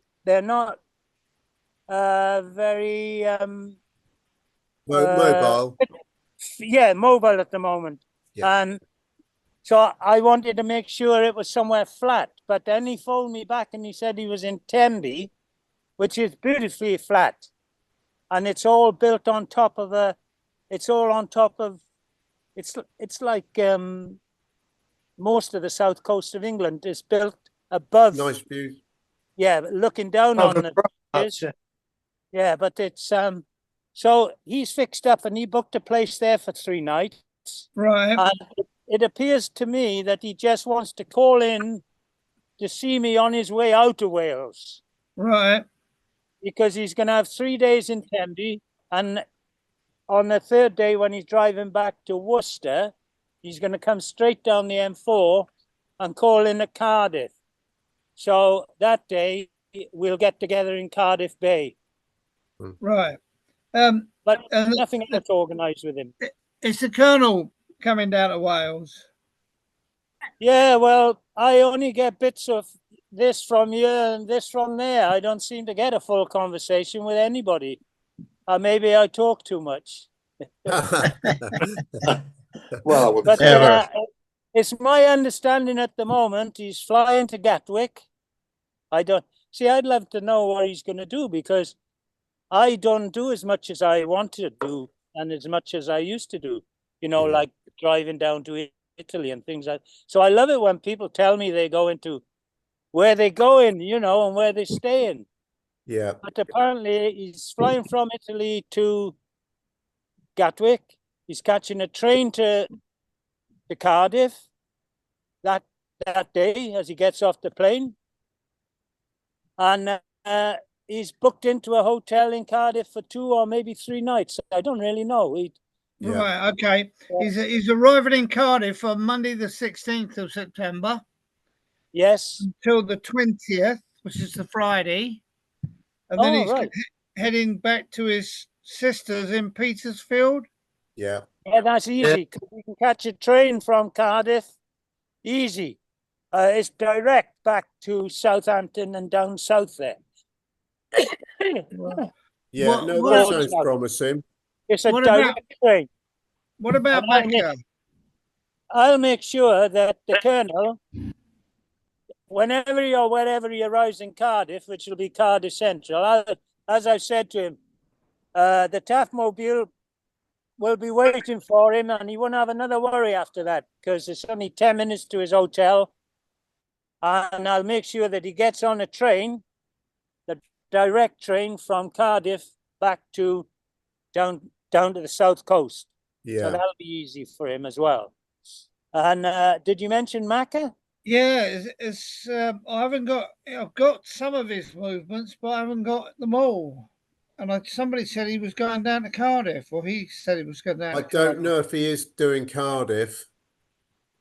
[SPEAKER 2] Mobile.
[SPEAKER 7] mobile at the moment.
[SPEAKER 2] Yeah.
[SPEAKER 7] And so I wanted to make sure it was somewhere flat, but then he phoned me back and he said he was in Tenby, which is beautifully flat, and it's all built on top of it's like most of the south coast of England is built above.
[SPEAKER 2] Nice view.
[SPEAKER 7] Yeah, looking down
[SPEAKER 3] Oh,
[SPEAKER 7] on
[SPEAKER 3] the
[SPEAKER 7] it.
[SPEAKER 3] Bronx,
[SPEAKER 7] Yeah, but it's so he's fixed up and he booked a place there for 3 nights.
[SPEAKER 4] Right.
[SPEAKER 7] And it appears to me that he just wants to call in to see me on his way out of Wales,
[SPEAKER 4] Right.
[SPEAKER 7] because he's going to have 3 days in Tenby, and on the third day when he's driving back to Worcester, he's going to come straight down the M4 and call in at Cardiff. So that day we'll get together in Cardiff Bay,
[SPEAKER 4] Right.
[SPEAKER 7] but
[SPEAKER 4] And
[SPEAKER 7] nothing else organised with him.
[SPEAKER 4] is the Colonel coming down to Wales?
[SPEAKER 7] Yeah, well, I only get bits of this from you and this from there. I don't seem to get a full conversation with anybody. Maybe I talk too much.
[SPEAKER 1] Well, I wouldn't
[SPEAKER 7] But
[SPEAKER 1] say that.
[SPEAKER 7] it's my understanding at the moment he's flying to Gatwick. I'd love to know what he's going to do, because I don't do as much as I want to do and as much as I used to do, like driving down to Italy and things like that. So I love it when people tell me they go into where they're going, and where they're staying.
[SPEAKER 2] Yeah.
[SPEAKER 7] But apparently he's flying from Italy to Gatwick. He's catching a train to Cardiff that day as he gets off the plane. And he's booked into a hotel in Cardiff for 2 or maybe 3 nights. I don't really know.
[SPEAKER 2] Yeah.
[SPEAKER 4] Right. Okay. He's arriving in Cardiff on Monday, the 16th of September,
[SPEAKER 7] Yes.
[SPEAKER 4] until the 20th, which is the Friday. And then he's
[SPEAKER 7] right.
[SPEAKER 4] heading back to his sisters in Petersfield.
[SPEAKER 2] Yeah.
[SPEAKER 7] Yeah, that's easy. You can catch a train from Cardiff. Easy. It's direct back to Southampton and down south there.
[SPEAKER 2] Yeah.
[SPEAKER 4] What-
[SPEAKER 2] No,
[SPEAKER 4] what-
[SPEAKER 2] that sounds promising.
[SPEAKER 7] It's a
[SPEAKER 4] What about-
[SPEAKER 7] direct train.
[SPEAKER 4] What about
[SPEAKER 7] And
[SPEAKER 4] Mecca?
[SPEAKER 7] I'll make sure that the Colonel, whenever or wherever he arrives in Cardiff, which will be Cardiff Central, as I've said to him, the Taftmobile will be waiting for him, and he won't have another worry after that, because it's only 10 minutes to his hotel. And I'll make sure that he gets on a train, the direct train from Cardiff back to down to the south coast. So
[SPEAKER 2] Yeah.
[SPEAKER 7] that'll be easy for him as well. And did you mention Macca?
[SPEAKER 4] Yeah, I've got some of his movements, but I haven't got them all. And somebody said he was going down to Cardiff, or he said he was going down.
[SPEAKER 2] I
[SPEAKER 4] to
[SPEAKER 2] don't
[SPEAKER 4] Cardiff.
[SPEAKER 2] know if he is doing Cardiff,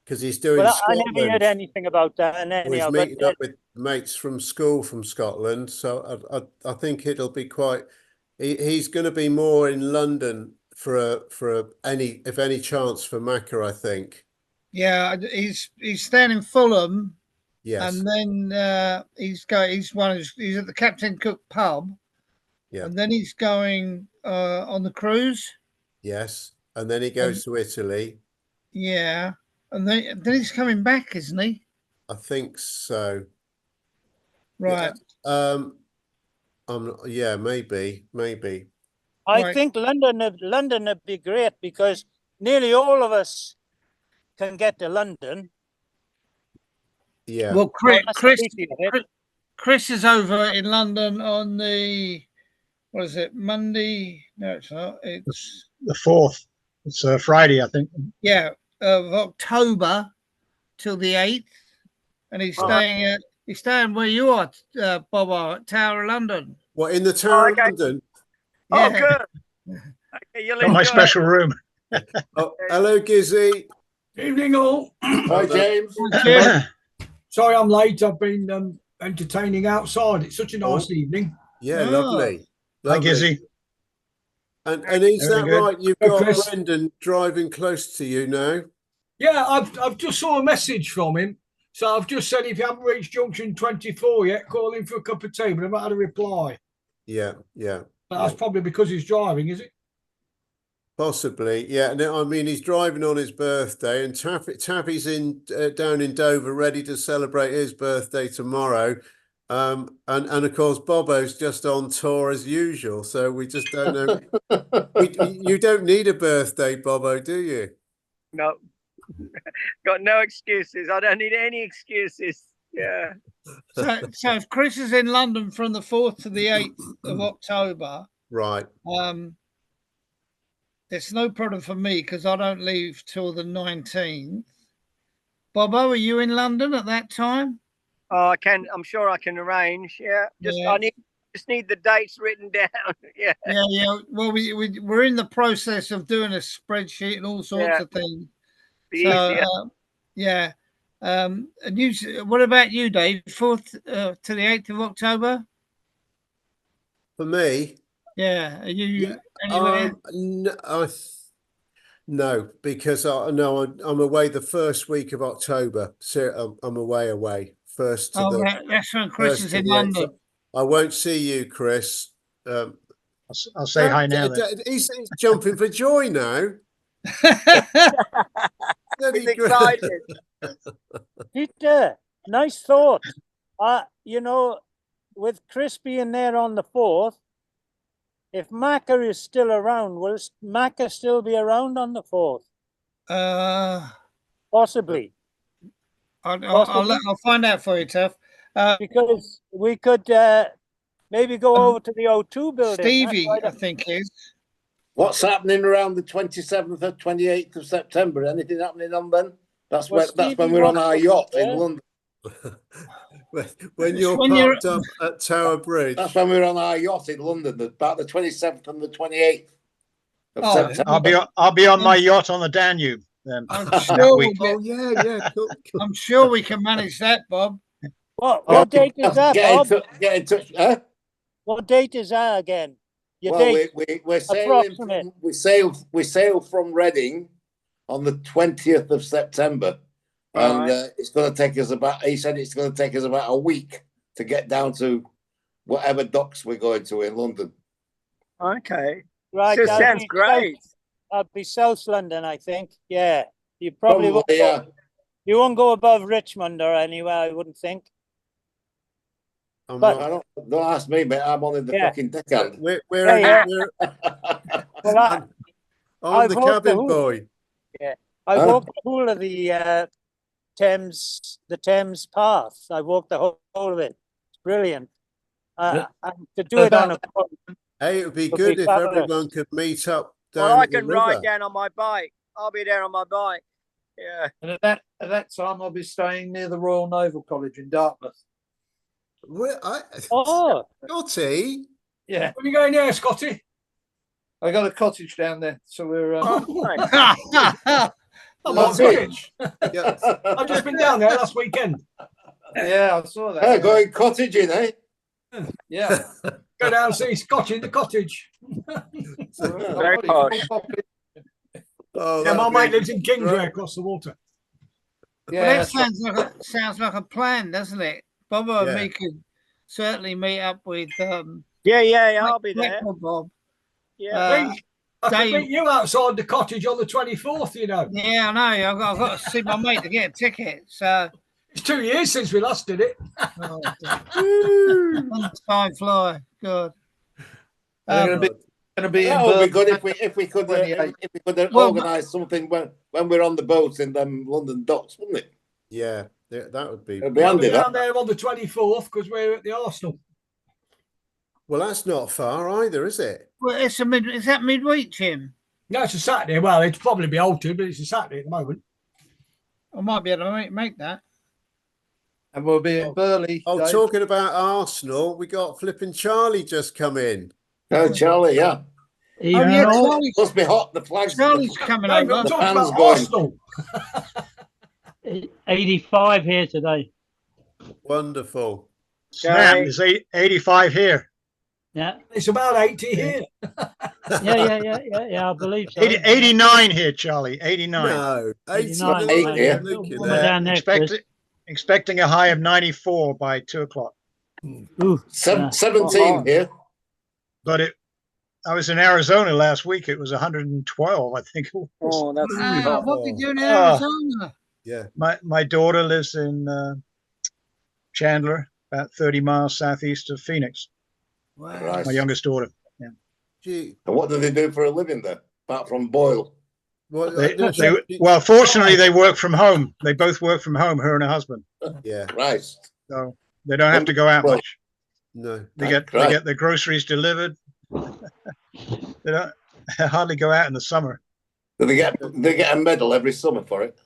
[SPEAKER 2] because he's doing
[SPEAKER 7] Well, I never heard
[SPEAKER 2] Scotland.
[SPEAKER 7] anything about that. And
[SPEAKER 2] Or he's
[SPEAKER 7] anyhow,
[SPEAKER 2] meeting up with mates from school from Scotland. So I think it'll be quite. He's going to be more in London for any chance for Macca, I think.
[SPEAKER 4] Yeah, he's staying in Fulham,
[SPEAKER 2] Yes.
[SPEAKER 4] and then he's at the Captain Cook pub.
[SPEAKER 2] Yeah.
[SPEAKER 4] And then he's going on the cruise.
[SPEAKER 2] Yes. And then he goes to Italy.
[SPEAKER 4] Yeah. And then he's coming back, isn't he?
[SPEAKER 2] I think so.
[SPEAKER 4] Right.
[SPEAKER 2] Yeah, maybe.
[SPEAKER 7] I
[SPEAKER 4] Right.
[SPEAKER 7] think London would be great, because nearly all of us can get to London.
[SPEAKER 2] Yeah.
[SPEAKER 4] Well,
[SPEAKER 7] Well, that's the beauty of it.
[SPEAKER 4] Chris is over in London on the, what is it, Monday? No, it's not. It's,
[SPEAKER 6] The 4th. It's Friday, I think.
[SPEAKER 4] yeah, of October till the 8th. And he's staying where you are, Bob, at Tower of London.
[SPEAKER 2] What, in the Tower
[SPEAKER 5] okay.
[SPEAKER 2] of London?
[SPEAKER 5] Oh,
[SPEAKER 4] Yeah.
[SPEAKER 5] good. Okay, you'll
[SPEAKER 6] Got my
[SPEAKER 5] enjoy it.
[SPEAKER 6] special room.
[SPEAKER 2] Oh, hello, Gizzy.
[SPEAKER 8] Evening all.
[SPEAKER 1] Hi, James.
[SPEAKER 4] Cheers.
[SPEAKER 8] Sorry I'm late. I've been entertaining outside. It's such a nice evening.
[SPEAKER 2] Yeah,
[SPEAKER 4] Oh.
[SPEAKER 2] lovely.
[SPEAKER 6] Hi,
[SPEAKER 2] Lovely.
[SPEAKER 6] Gizzy.
[SPEAKER 2] And is
[SPEAKER 6] Very
[SPEAKER 2] that
[SPEAKER 6] good.
[SPEAKER 2] right? You've
[SPEAKER 8] Oh,
[SPEAKER 2] got
[SPEAKER 8] Chris.
[SPEAKER 2] Brendan driving close to you now?
[SPEAKER 8] Yeah, I've just saw a message from him. So I've just said if you haven't reached junction 24 yet, call him for a cup of tea, but I've not had a reply.
[SPEAKER 2] Yeah, yeah.
[SPEAKER 8] But that's probably because he's driving, is it?
[SPEAKER 2] Possibly, yeah. No, I mean, he's driving on his birthday, and Taffy's in down in Dover, ready to celebrate his birthday tomorrow. And of course, Bobo's just on tour as usual, so we just don't know. You don't need a birthday, Bobo, do you?
[SPEAKER 5] No, got no excuses. I don't need any excuses. Yeah.
[SPEAKER 4] So if Chris is in London from the 4th to the 8th of October,
[SPEAKER 2] Right.
[SPEAKER 4] it's no problem for me because I don't leave till the 19th. Bobo, are you in London at that time?
[SPEAKER 5] I can. I'm sure I can arrange. Yeah.
[SPEAKER 4] Yeah.
[SPEAKER 5] I just need the dates written down. Yeah.
[SPEAKER 4] Yeah. Well, we're in the process of doing a spreadsheet and all sorts
[SPEAKER 5] Yeah.
[SPEAKER 4] of things.
[SPEAKER 5] Be
[SPEAKER 4] So,
[SPEAKER 5] easier.
[SPEAKER 4] yeah. And what about you, Dave? 4th to the 8th of October?
[SPEAKER 2] For me,
[SPEAKER 4] Yeah. Are you
[SPEAKER 2] Yeah,
[SPEAKER 4] anywhere?
[SPEAKER 2] no, because I'm away the first week of October. So I'm away first to the.
[SPEAKER 4] That's when Chris
[SPEAKER 2] first
[SPEAKER 4] is
[SPEAKER 2] to
[SPEAKER 4] in
[SPEAKER 2] the 8th.
[SPEAKER 4] London.
[SPEAKER 2] I won't see you, Chris.
[SPEAKER 6] I'll say hi now. Then.
[SPEAKER 2] He's jumping for joy now.
[SPEAKER 5] He's excited.
[SPEAKER 7] Peter, nice thought. With Chris being there on the 4th, if Macca is still around, will Macca still be around on the 4th? Possibly.
[SPEAKER 4] I'll find out for you, Tuff.
[SPEAKER 7] Because we could maybe go over to the O2 building.
[SPEAKER 4] Stevie, I think is.
[SPEAKER 1] What's happening around the 27th or 28th of September? Anything happening on then? That's
[SPEAKER 7] Well,
[SPEAKER 1] when we're on our yacht in London.
[SPEAKER 2] When you're
[SPEAKER 4] when you're-
[SPEAKER 2] parked up at Tower Bridge.
[SPEAKER 1] That's when we're on our yacht in London, about the 27th and the 28th of
[SPEAKER 4] Oh,
[SPEAKER 1] September.
[SPEAKER 6] I'll be on my yacht on the Danube then.
[SPEAKER 4] I'm
[SPEAKER 6] that
[SPEAKER 4] sure,
[SPEAKER 6] week.
[SPEAKER 2] Oh yeah, cool.
[SPEAKER 4] I'm sure we can manage that, Bob.
[SPEAKER 7] What date is that, Bob?
[SPEAKER 1] Get in touch. Huh?
[SPEAKER 7] What date is that again? Your
[SPEAKER 1] Well,
[SPEAKER 7] date?
[SPEAKER 1] we're sailing.
[SPEAKER 7] Approximate.
[SPEAKER 1] We sail from Reading on the 20th of September, and it's going to take us about. He said it's going to take us about a week to get down to whatever docks we're going to in London.
[SPEAKER 5] Okay.
[SPEAKER 7] Right.
[SPEAKER 5] This
[SPEAKER 7] that'll
[SPEAKER 5] sounds
[SPEAKER 7] be
[SPEAKER 5] great.
[SPEAKER 7] That'll be South London, I think. Yeah. You probably won't
[SPEAKER 1] Probably, yeah.
[SPEAKER 7] You won't go above Richmond or anywhere, I wouldn't think.
[SPEAKER 2] I'm
[SPEAKER 7] But-
[SPEAKER 2] not-
[SPEAKER 1] Don't ask me, mate. I'm on in the
[SPEAKER 7] Yeah.
[SPEAKER 1] fucking deckhand.
[SPEAKER 2] we're
[SPEAKER 7] Yeah. Well,
[SPEAKER 2] I'm
[SPEAKER 7] I've
[SPEAKER 2] the
[SPEAKER 7] hoped
[SPEAKER 2] cabin
[SPEAKER 7] the-
[SPEAKER 2] boy.
[SPEAKER 7] I
[SPEAKER 1] Huh?
[SPEAKER 7] walked the whole of the Thames path. I walked the whole of it. It's brilliant. And to do it on a
[SPEAKER 2] Hey, it would be
[SPEAKER 7] Would
[SPEAKER 2] good
[SPEAKER 7] be
[SPEAKER 2] if
[SPEAKER 7] fabulous.
[SPEAKER 2] everyone could meet up down
[SPEAKER 5] Well, I
[SPEAKER 2] at the
[SPEAKER 5] can ride
[SPEAKER 2] river.
[SPEAKER 5] down on my bike. I'll be there on my bike. Yeah.
[SPEAKER 3] And at that time, I'll be staying near the Royal Naval College in Dartmouth.
[SPEAKER 7] Oh,
[SPEAKER 2] Scotty,
[SPEAKER 3] Yeah,
[SPEAKER 8] Where are you going there, Scotty?
[SPEAKER 3] I got a cottage down there, so we're.
[SPEAKER 8] I'm on
[SPEAKER 1] That's
[SPEAKER 8] cottage.
[SPEAKER 2] yeah,
[SPEAKER 8] I've just been down there last weekend.
[SPEAKER 3] Yeah, I saw that.
[SPEAKER 1] Hey, going cottaging, eh?
[SPEAKER 3] Yeah,
[SPEAKER 8] Go down and see Scotty in the cottage.
[SPEAKER 5] Very posh.
[SPEAKER 2] oh,
[SPEAKER 8] Yeah, my
[SPEAKER 2] that'd
[SPEAKER 8] mate
[SPEAKER 2] be
[SPEAKER 8] lives in Kingsway
[SPEAKER 2] great.
[SPEAKER 8] across the water.
[SPEAKER 4] Well,
[SPEAKER 3] Yeah,
[SPEAKER 4] that sounds like a plan, doesn't it? Bobo and
[SPEAKER 2] Yeah.
[SPEAKER 4] me could certainly meet up with
[SPEAKER 5] Yeah, I'll be there.
[SPEAKER 4] Bob.
[SPEAKER 5] Yeah.
[SPEAKER 8] I can
[SPEAKER 4] Dave.
[SPEAKER 8] meet you outside the cottage on the 24th, you know.
[SPEAKER 4] Yeah, I know. I've got to see my mate to get a ticket. So
[SPEAKER 8] It's 2 years since we last did it.
[SPEAKER 4] oh, dear. Time fly. God.
[SPEAKER 3] I'm gonna be in
[SPEAKER 1] That would be good
[SPEAKER 3] Birmingham.
[SPEAKER 1] if we could
[SPEAKER 3] 28.
[SPEAKER 4] Well,
[SPEAKER 1] organise something when we're on the boat in them London docks, wouldn't it?
[SPEAKER 2] Yeah, that would be.
[SPEAKER 1] It'd be
[SPEAKER 8] We'll
[SPEAKER 1] handy.
[SPEAKER 8] be down
[SPEAKER 1] That.
[SPEAKER 8] there on the 24th because we're at the Arsenal.
[SPEAKER 2] Well, that's not far either, is it?
[SPEAKER 4] Well, is that midweek, Jim?
[SPEAKER 8] No, it's a Saturday. Well, it'll probably be altered, but it's a Saturday at the moment.
[SPEAKER 4] I might be able to make that.
[SPEAKER 3] And we'll be in Burley.
[SPEAKER 2] Oh,
[SPEAKER 3] Dave.
[SPEAKER 2] talking about Arsenal, we got flipping Charlie just come in.
[SPEAKER 1] Oh, Charlie, yeah.
[SPEAKER 4] Oh, yeah, Charlie's,
[SPEAKER 1] Must be hot. The flags.
[SPEAKER 4] Charlie's coming
[SPEAKER 8] No, we're
[SPEAKER 4] over.
[SPEAKER 8] talking
[SPEAKER 1] fans
[SPEAKER 8] about
[SPEAKER 1] going.
[SPEAKER 8] Arsenal.
[SPEAKER 7] 85 here today.
[SPEAKER 2] Wonderful.
[SPEAKER 6] Snap, it's 85 here.
[SPEAKER 7] Yeah.
[SPEAKER 8] It's about 80 here.
[SPEAKER 7] Yeah, I believe so.
[SPEAKER 6] 89 here, Charlie. 89.
[SPEAKER 2] No,
[SPEAKER 7] 89,
[SPEAKER 2] 89.
[SPEAKER 1] right, yeah.
[SPEAKER 2] Look at
[SPEAKER 7] Woman
[SPEAKER 2] that.
[SPEAKER 7] down there, Chris.
[SPEAKER 6] Expecting a high of 94 by 2 o'clock.
[SPEAKER 7] Ooh, yeah.
[SPEAKER 1] 17 here.
[SPEAKER 6] But I was in Arizona last week. It was 112, I think it was.
[SPEAKER 5] Oh, that's
[SPEAKER 4] Wow, what we doing in
[SPEAKER 6] Ah.
[SPEAKER 4] Arizona?
[SPEAKER 2] Yeah.
[SPEAKER 6] My daughter lives in Chandler, about 30 miles southeast of Phoenix.
[SPEAKER 4] Wow.
[SPEAKER 1] Right.
[SPEAKER 6] My youngest daughter.
[SPEAKER 2] Gee,
[SPEAKER 1] And what do they do for a living there, apart from boil?
[SPEAKER 2] what,
[SPEAKER 6] Well, fortunately, they work from home. They both work from home, her and her husband.
[SPEAKER 2] yeah,
[SPEAKER 1] Right.
[SPEAKER 6] So they don't have to go out much.
[SPEAKER 2] no.
[SPEAKER 6] They get their groceries delivered. They don't hardly go out in the summer.
[SPEAKER 1] Do they get a medal every summer for it?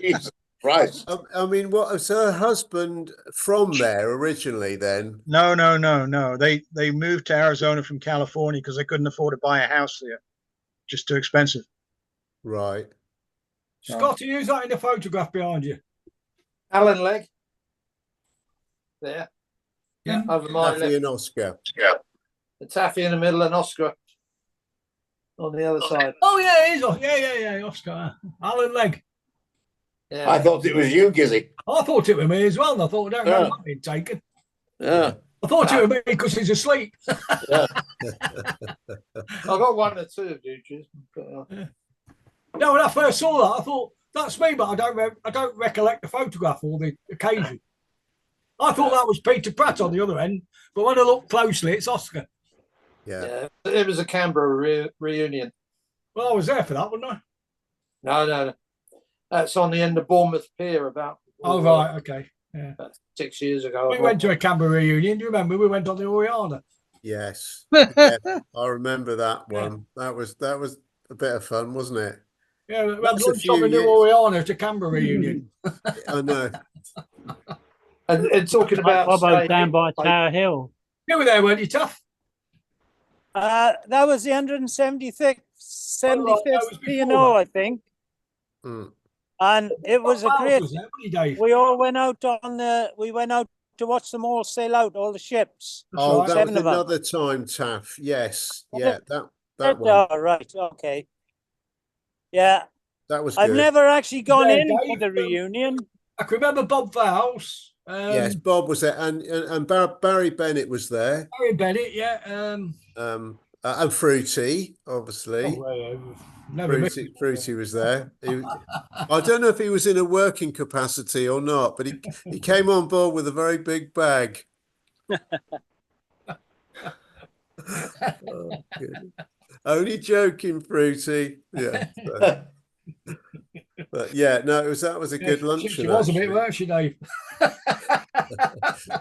[SPEAKER 1] Jesus Christ.
[SPEAKER 2] I mean, what was her husband from there originally then?
[SPEAKER 6] No. They moved to Arizona from California because they couldn't afford to buy a house there. Just too expensive.
[SPEAKER 2] Right.
[SPEAKER 8] Scotty, who's that in the photograph behind you?
[SPEAKER 3] Alan Legg. There.
[SPEAKER 8] Yeah.
[SPEAKER 3] Over my
[SPEAKER 2] Taffy
[SPEAKER 3] left.
[SPEAKER 2] and Oscar.
[SPEAKER 3] The Taffy in the middle and Oscar on the other side.
[SPEAKER 8] Oh yeah, he's yeah, Oscar. Alan Legg.
[SPEAKER 3] Yeah.
[SPEAKER 1] I thought it was you, Gizzy.
[SPEAKER 8] I thought it was me as well, and I thought, I don't know that being taken.
[SPEAKER 1] Yeah.
[SPEAKER 8] I thought it was me because he's asleep.
[SPEAKER 3] I got one or two of you,
[SPEAKER 8] No, when I first saw that, I thought that's me, but I don't recollect the photograph or the occasion. I thought that was Peter Pratt on the other end, but when I look closely, it's Oscar.
[SPEAKER 2] Yeah.
[SPEAKER 3] It was a Canberra reunion.
[SPEAKER 8] Well, I was there for that, wasn't I?
[SPEAKER 3] No. That's on the end of Bournemouth Pier about.
[SPEAKER 8] Oh right, okay. Yeah.
[SPEAKER 3] About 6 years ago.
[SPEAKER 8] We went to a Canberra reunion. Do you remember? We went on the Oriana.
[SPEAKER 2] Yes. Yeah, I remember that one. That was a bit of fun, wasn't it?
[SPEAKER 8] Yeah, we
[SPEAKER 2] That's
[SPEAKER 8] went
[SPEAKER 2] a few
[SPEAKER 8] on the
[SPEAKER 2] years.
[SPEAKER 8] Oriana to Canberra reunion.
[SPEAKER 2] I know.
[SPEAKER 3] And talking about
[SPEAKER 7] Bobo down by Tower Hill.
[SPEAKER 8] You were there, weren't you, Tough?
[SPEAKER 7] That was the 175th
[SPEAKER 8] was
[SPEAKER 7] P&O,
[SPEAKER 8] before
[SPEAKER 7] I think.
[SPEAKER 2] Mm.
[SPEAKER 7] And it was a great.
[SPEAKER 8] Was there, wasn't he, Dave?
[SPEAKER 7] We all went out we went out to watch them all sail out, all the ships.
[SPEAKER 2] Oh,
[SPEAKER 8] right.
[SPEAKER 2] that
[SPEAKER 7] Seven
[SPEAKER 2] was
[SPEAKER 7] of them.
[SPEAKER 2] another time, Taff. Yes.
[SPEAKER 7] Was
[SPEAKER 2] Yeah,
[SPEAKER 7] it?
[SPEAKER 2] that one.
[SPEAKER 7] Oh, right, okay. Yeah,
[SPEAKER 2] That was
[SPEAKER 7] I've
[SPEAKER 2] good.
[SPEAKER 7] never actually gone
[SPEAKER 8] Yeah,
[SPEAKER 7] in for
[SPEAKER 8] Dave,
[SPEAKER 7] the reunion.
[SPEAKER 8] I can remember Bob Vowles.
[SPEAKER 2] Yes, Bob was there, and Barry Bennett was there.
[SPEAKER 8] Harry Bennett, yeah.
[SPEAKER 2] And Fruity, obviously.
[SPEAKER 8] Never missed it.
[SPEAKER 2] Fruity was there. I don't know if he was in a working capacity or not, but he came on board with a very big bag. Oh, good. Only joking, Fruity. Yeah. But yeah, no, that was a good luncheon.
[SPEAKER 8] She was a bit,
[SPEAKER 2] actually.
[SPEAKER 8] weren't she, Dave?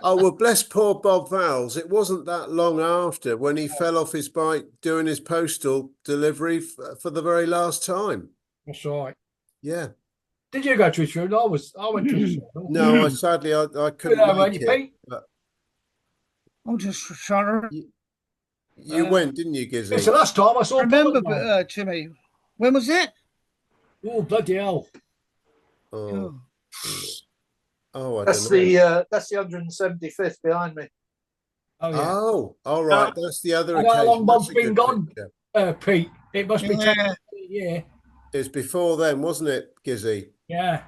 [SPEAKER 2] Oh, well, bless poor Bob Vowles. It wasn't that long after when he fell off his bike doing his postal delivery for the very last time.
[SPEAKER 8] That's right.
[SPEAKER 2] Yeah.
[SPEAKER 8] Did you go to his funeral? I went to his funeral.
[SPEAKER 2] No, sadly, I couldn't
[SPEAKER 8] Yeah,
[SPEAKER 2] make
[SPEAKER 8] weren't you,
[SPEAKER 2] it.
[SPEAKER 8] Pete?
[SPEAKER 2] But
[SPEAKER 4] I'm just trying to
[SPEAKER 2] you went, didn't you, Gizzy?
[SPEAKER 8] It's the last time I saw
[SPEAKER 4] remember,
[SPEAKER 8] Paul.
[SPEAKER 4] Jimmy. When was it?
[SPEAKER 8] Oh, bloody hell.
[SPEAKER 2] Oh, I
[SPEAKER 3] That's
[SPEAKER 2] don't know.
[SPEAKER 3] the 175th behind me.
[SPEAKER 8] Oh, yeah.
[SPEAKER 2] Oh, all right. That's the other
[SPEAKER 8] I know how
[SPEAKER 2] occasion.
[SPEAKER 8] long Bob's
[SPEAKER 2] That's a
[SPEAKER 8] been
[SPEAKER 2] good
[SPEAKER 8] gone.
[SPEAKER 2] picture.
[SPEAKER 8] Pete. It must be
[SPEAKER 4] Yeah.
[SPEAKER 8] 10 yeah.
[SPEAKER 2] It was before then, wasn't it, Gizzy?
[SPEAKER 8] Yeah.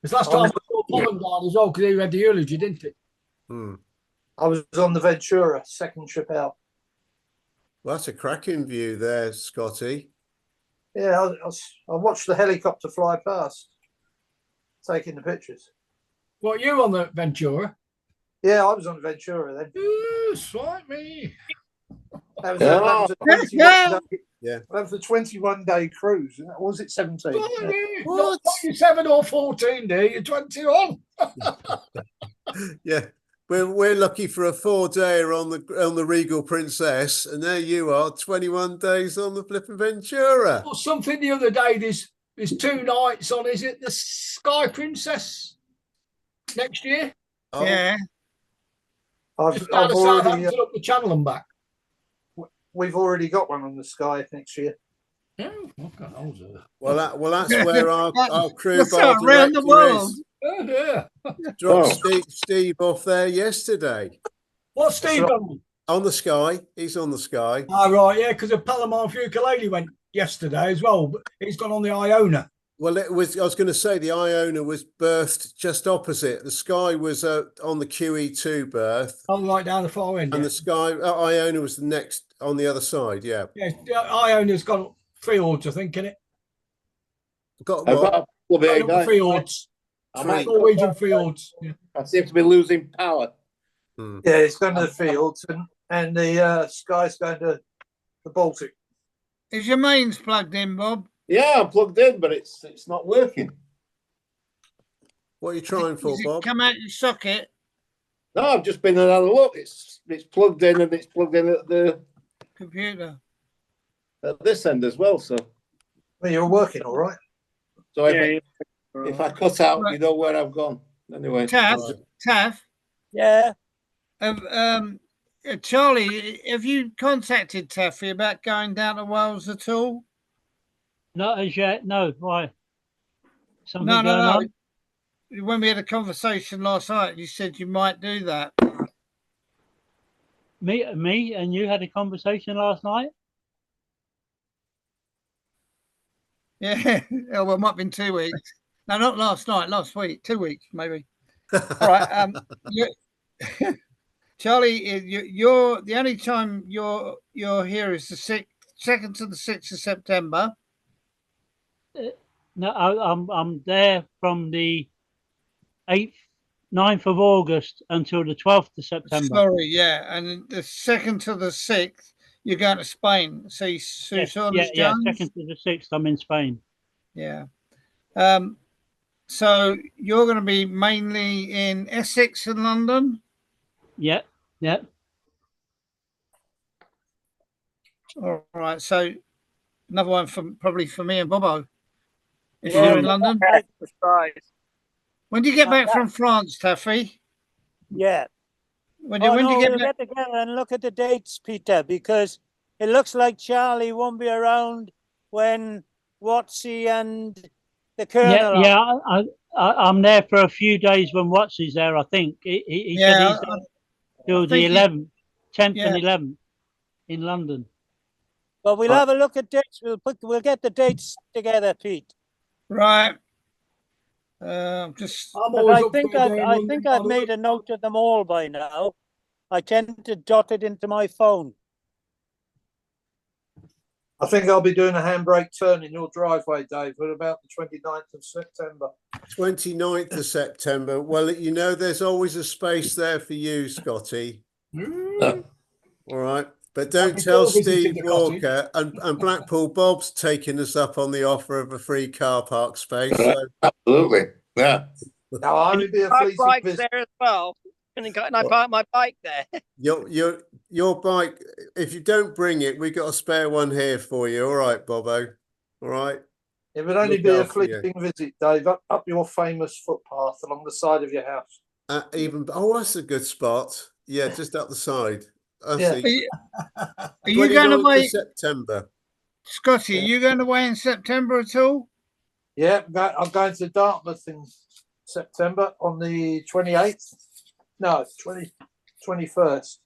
[SPEAKER 8] It's last time I saw Pollen died as well because he read the eulogy, didn't it?
[SPEAKER 2] Hmm.
[SPEAKER 3] I was on the Ventura, second trip out.
[SPEAKER 2] Well, that's a cracking view there, Scotty.
[SPEAKER 3] Yeah, I watched the helicopter fly past, taking the pictures.
[SPEAKER 8] What, you on the Ventura?
[SPEAKER 3] Yeah, I was on Ventura then.
[SPEAKER 8] Swipe me.
[SPEAKER 3] That was,
[SPEAKER 1] Yeah.
[SPEAKER 3] that was a 21 day,
[SPEAKER 2] Yeah.
[SPEAKER 3] that was a 21-day cruise. Or was it 17?
[SPEAKER 8] What? 27 or 14, dear. You're 21.
[SPEAKER 2] Yeah. We're lucky for a 4-dayer on the Regal Princess, and there you are, 21 days on the flipping Ventura.
[SPEAKER 8] Or something the other day. There's 2 nights on. Is it the Sky Princess next year?
[SPEAKER 2] Oh,
[SPEAKER 4] Yeah.
[SPEAKER 8] Just out of Southampton up the channel and back.
[SPEAKER 3] We've already got one on the Sky next year.
[SPEAKER 8] Oh, okay.
[SPEAKER 2] well, that's where our crew
[SPEAKER 4] That's
[SPEAKER 2] bar
[SPEAKER 4] around the
[SPEAKER 2] director
[SPEAKER 4] world.
[SPEAKER 2] is.
[SPEAKER 8] Oh, dear.
[SPEAKER 2] Dropped Steve off there yesterday.
[SPEAKER 8] What's Steve done?
[SPEAKER 2] On the Sky. He's on the Sky.
[SPEAKER 8] Ah, right, yeah, because the Palomar Ukulele went yesterday as well, but he's gone on the Iona.
[SPEAKER 2] Well, it was. I was going to say the Iona was berthed just opposite. The Sky was on the QE2 berth,
[SPEAKER 8] Oh, right down the far end.
[SPEAKER 2] and
[SPEAKER 8] Yeah,
[SPEAKER 2] the Sky Iona was the next on the other side. Yeah,
[SPEAKER 8] yeah, Iona's got fields, I think, in it.
[SPEAKER 2] got
[SPEAKER 1] I've
[SPEAKER 2] what?
[SPEAKER 1] got a couple of here, guys.
[SPEAKER 8] Fields,
[SPEAKER 1] I might-
[SPEAKER 8] Norwegian fields. Yeah.
[SPEAKER 1] I seem to be losing power.
[SPEAKER 2] Hmm.
[SPEAKER 3] Yeah, it's going to the fields, and the Sky's going to the Baltic.
[SPEAKER 4] Is your mains plugged in, Bob?
[SPEAKER 1] Yeah, I'm plugged in, but it's not working.
[SPEAKER 2] What are you trying for,
[SPEAKER 4] Does it
[SPEAKER 2] Bob?
[SPEAKER 4] come out your socket?
[SPEAKER 1] No, I've just been and had a look. It's plugged in, and it's plugged in
[SPEAKER 4] Computer.
[SPEAKER 1] at this end as well. So
[SPEAKER 3] Well, you're working all right.
[SPEAKER 1] if I cut out, you know where I've gone. Anyway,
[SPEAKER 4] Taff,
[SPEAKER 7] Yeah.
[SPEAKER 4] Charlie, have you contacted Taffy about going down to Wales at all?
[SPEAKER 9] Not as yet. No. Why? Something
[SPEAKER 4] No.
[SPEAKER 9] going on?
[SPEAKER 4] When we had a conversation last night, you said you might do that.
[SPEAKER 9] Me, and you had a conversation last night.
[SPEAKER 4] Yeah. Oh, well, it might have been 2 weeks. No, not last night. Last week. 2 weeks, maybe. All right. Charlie, you're the only time you're here is the 2nd to the 6th of September.
[SPEAKER 9] No, I'm there from the 9th of August until the 12th of September.
[SPEAKER 4] Sorry, yeah, and the 2nd to the 6th, you're going to Spain. See Sue Saunders
[SPEAKER 9] Yeah.
[SPEAKER 4] Jones?
[SPEAKER 9] 2nd to the 6th, I'm in Spain.
[SPEAKER 4] Yeah. So you're going to be mainly in Essex and London?
[SPEAKER 9] Yeah.
[SPEAKER 4] All right. So another one probably for me and Bobo. If
[SPEAKER 5] Yeah.
[SPEAKER 4] you're in London.
[SPEAKER 5] Surprise.
[SPEAKER 4] When do you get back from France, Taffy?
[SPEAKER 7] Yeah.
[SPEAKER 4] When do you
[SPEAKER 7] we'll
[SPEAKER 4] get back?
[SPEAKER 7] get together and look at the dates, Peter, because it looks like Charlie won't be around when Watsy and the Colonel.
[SPEAKER 9] I'm there for a few days when Watsy's there. I think he said he's there till the 11th, 10th and 11th in London.
[SPEAKER 7] But we'll have a look at dates. We'll get the dates together, Pete.
[SPEAKER 4] Right.
[SPEAKER 8] I'm
[SPEAKER 7] But I think I've made a note of them all by now. I tend to jot it into my phone.
[SPEAKER 3] I think I'll be doing a handbrake turn in your driveway, Dave, at about the 29th of September.
[SPEAKER 2] 29th of September. Well, you know, there's always a space there for you, Scotty. All right. But don't tell Steve Walker, and Blackpool Bob's taking us up on the offer of a free car park space. So.
[SPEAKER 1] Absolutely. Yeah.
[SPEAKER 3] Now, I'll only be a
[SPEAKER 5] Park
[SPEAKER 3] fleeting
[SPEAKER 5] bikes
[SPEAKER 3] visit.
[SPEAKER 5] there as well. And I park my bike there.
[SPEAKER 2] Your bike, if you don't bring it, we got a spare one here for you. All right, Bobo. All right.
[SPEAKER 3] It would only
[SPEAKER 2] Look
[SPEAKER 3] be a
[SPEAKER 2] after you.
[SPEAKER 3] fleeting visit, Dave, up your famous footpath along the side of your house.
[SPEAKER 2] That's a good spot. Yeah, just up the side. I
[SPEAKER 3] Yeah.
[SPEAKER 2] see.
[SPEAKER 4] Are you going
[SPEAKER 2] 29th of
[SPEAKER 4] away,
[SPEAKER 2] September.
[SPEAKER 4] Scotty? Are you going away in September at all?
[SPEAKER 3] Yeah, I'm going to Dartmouth in September on the 28th. No, 21st.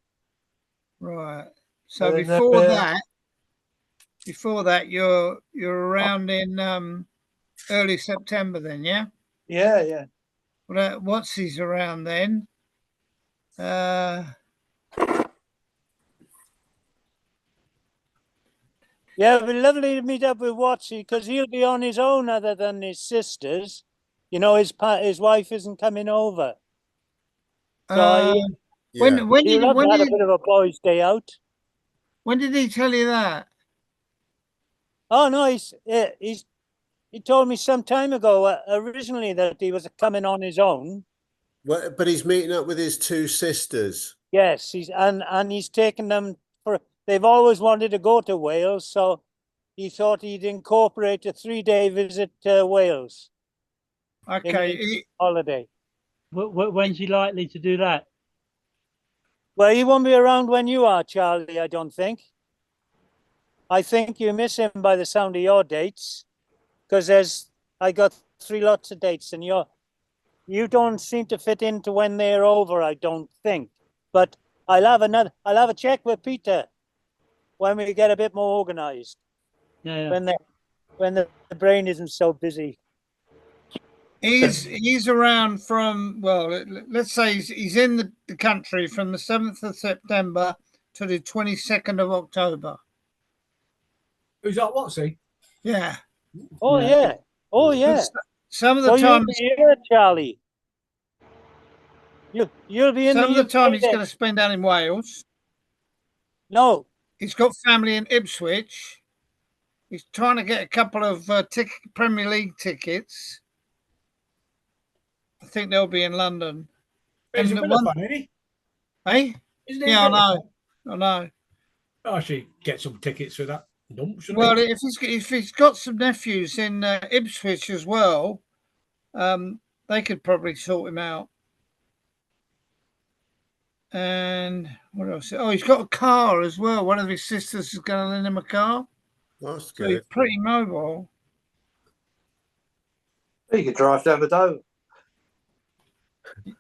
[SPEAKER 4] Right. So
[SPEAKER 3] And then
[SPEAKER 4] before that, you're around in early September, then, yeah.
[SPEAKER 3] Yeah.
[SPEAKER 4] Well, Watsy's around then.
[SPEAKER 7] Yeah, it'd be lovely to meet up with Watsy because he'll be on his own other than his sisters. You know, his wife isn't coming over. So
[SPEAKER 4] When did
[SPEAKER 7] he'll have had a bit of a boys' day out.
[SPEAKER 4] When did he tell you that?
[SPEAKER 7] Oh no, he told me some time ago originally that he was coming on his own.
[SPEAKER 2] Well, but he's meeting up with his two sisters.
[SPEAKER 7] Yes, he's taken them for. They've always wanted to go to Wales, so he thought he'd incorporate a 3-day visit to Wales.
[SPEAKER 4] Okay.
[SPEAKER 7] Holiday.
[SPEAKER 9] When's he likely to do that?
[SPEAKER 7] Well, he won't be around when you are, Charlie, I don't think. I think you miss him by the sound of your dates, because I got 3 lots of dates, and you don't seem to fit into when they're over, I don't think. But I'll have a check with Peter when we get a bit more organised.
[SPEAKER 9] Yeah.
[SPEAKER 7] When the brain isn't so busy.
[SPEAKER 4] He's around from, well, let's say he's in the country from the 7th of September to the 22nd of October.
[SPEAKER 8] Who's that? What's he?
[SPEAKER 4] Yeah.
[SPEAKER 7] Oh yeah. Oh yeah.
[SPEAKER 4] Some of the time,
[SPEAKER 7] here, Charlie. You'll be in
[SPEAKER 4] some of the time he's
[SPEAKER 7] UK
[SPEAKER 4] going to spend down in Wales.
[SPEAKER 7] No,
[SPEAKER 4] he's got family in Ipswich. He's trying to get a couple of Premier League tickets. I think they'll be in London.
[SPEAKER 8] He's a Villa fan, isn't he?
[SPEAKER 4] Hey?
[SPEAKER 8] Isn't he?
[SPEAKER 4] Yeah, I know.
[SPEAKER 8] I should get some tickets for that.
[SPEAKER 4] Well, if he's got some nephews in Ipswich as well, they could probably sort him out. And what else? Oh, he's got a car as well. One of his sisters is going to lend him a car.
[SPEAKER 2] That's
[SPEAKER 4] so he's pretty mobile.
[SPEAKER 3] He could drive down the Dover.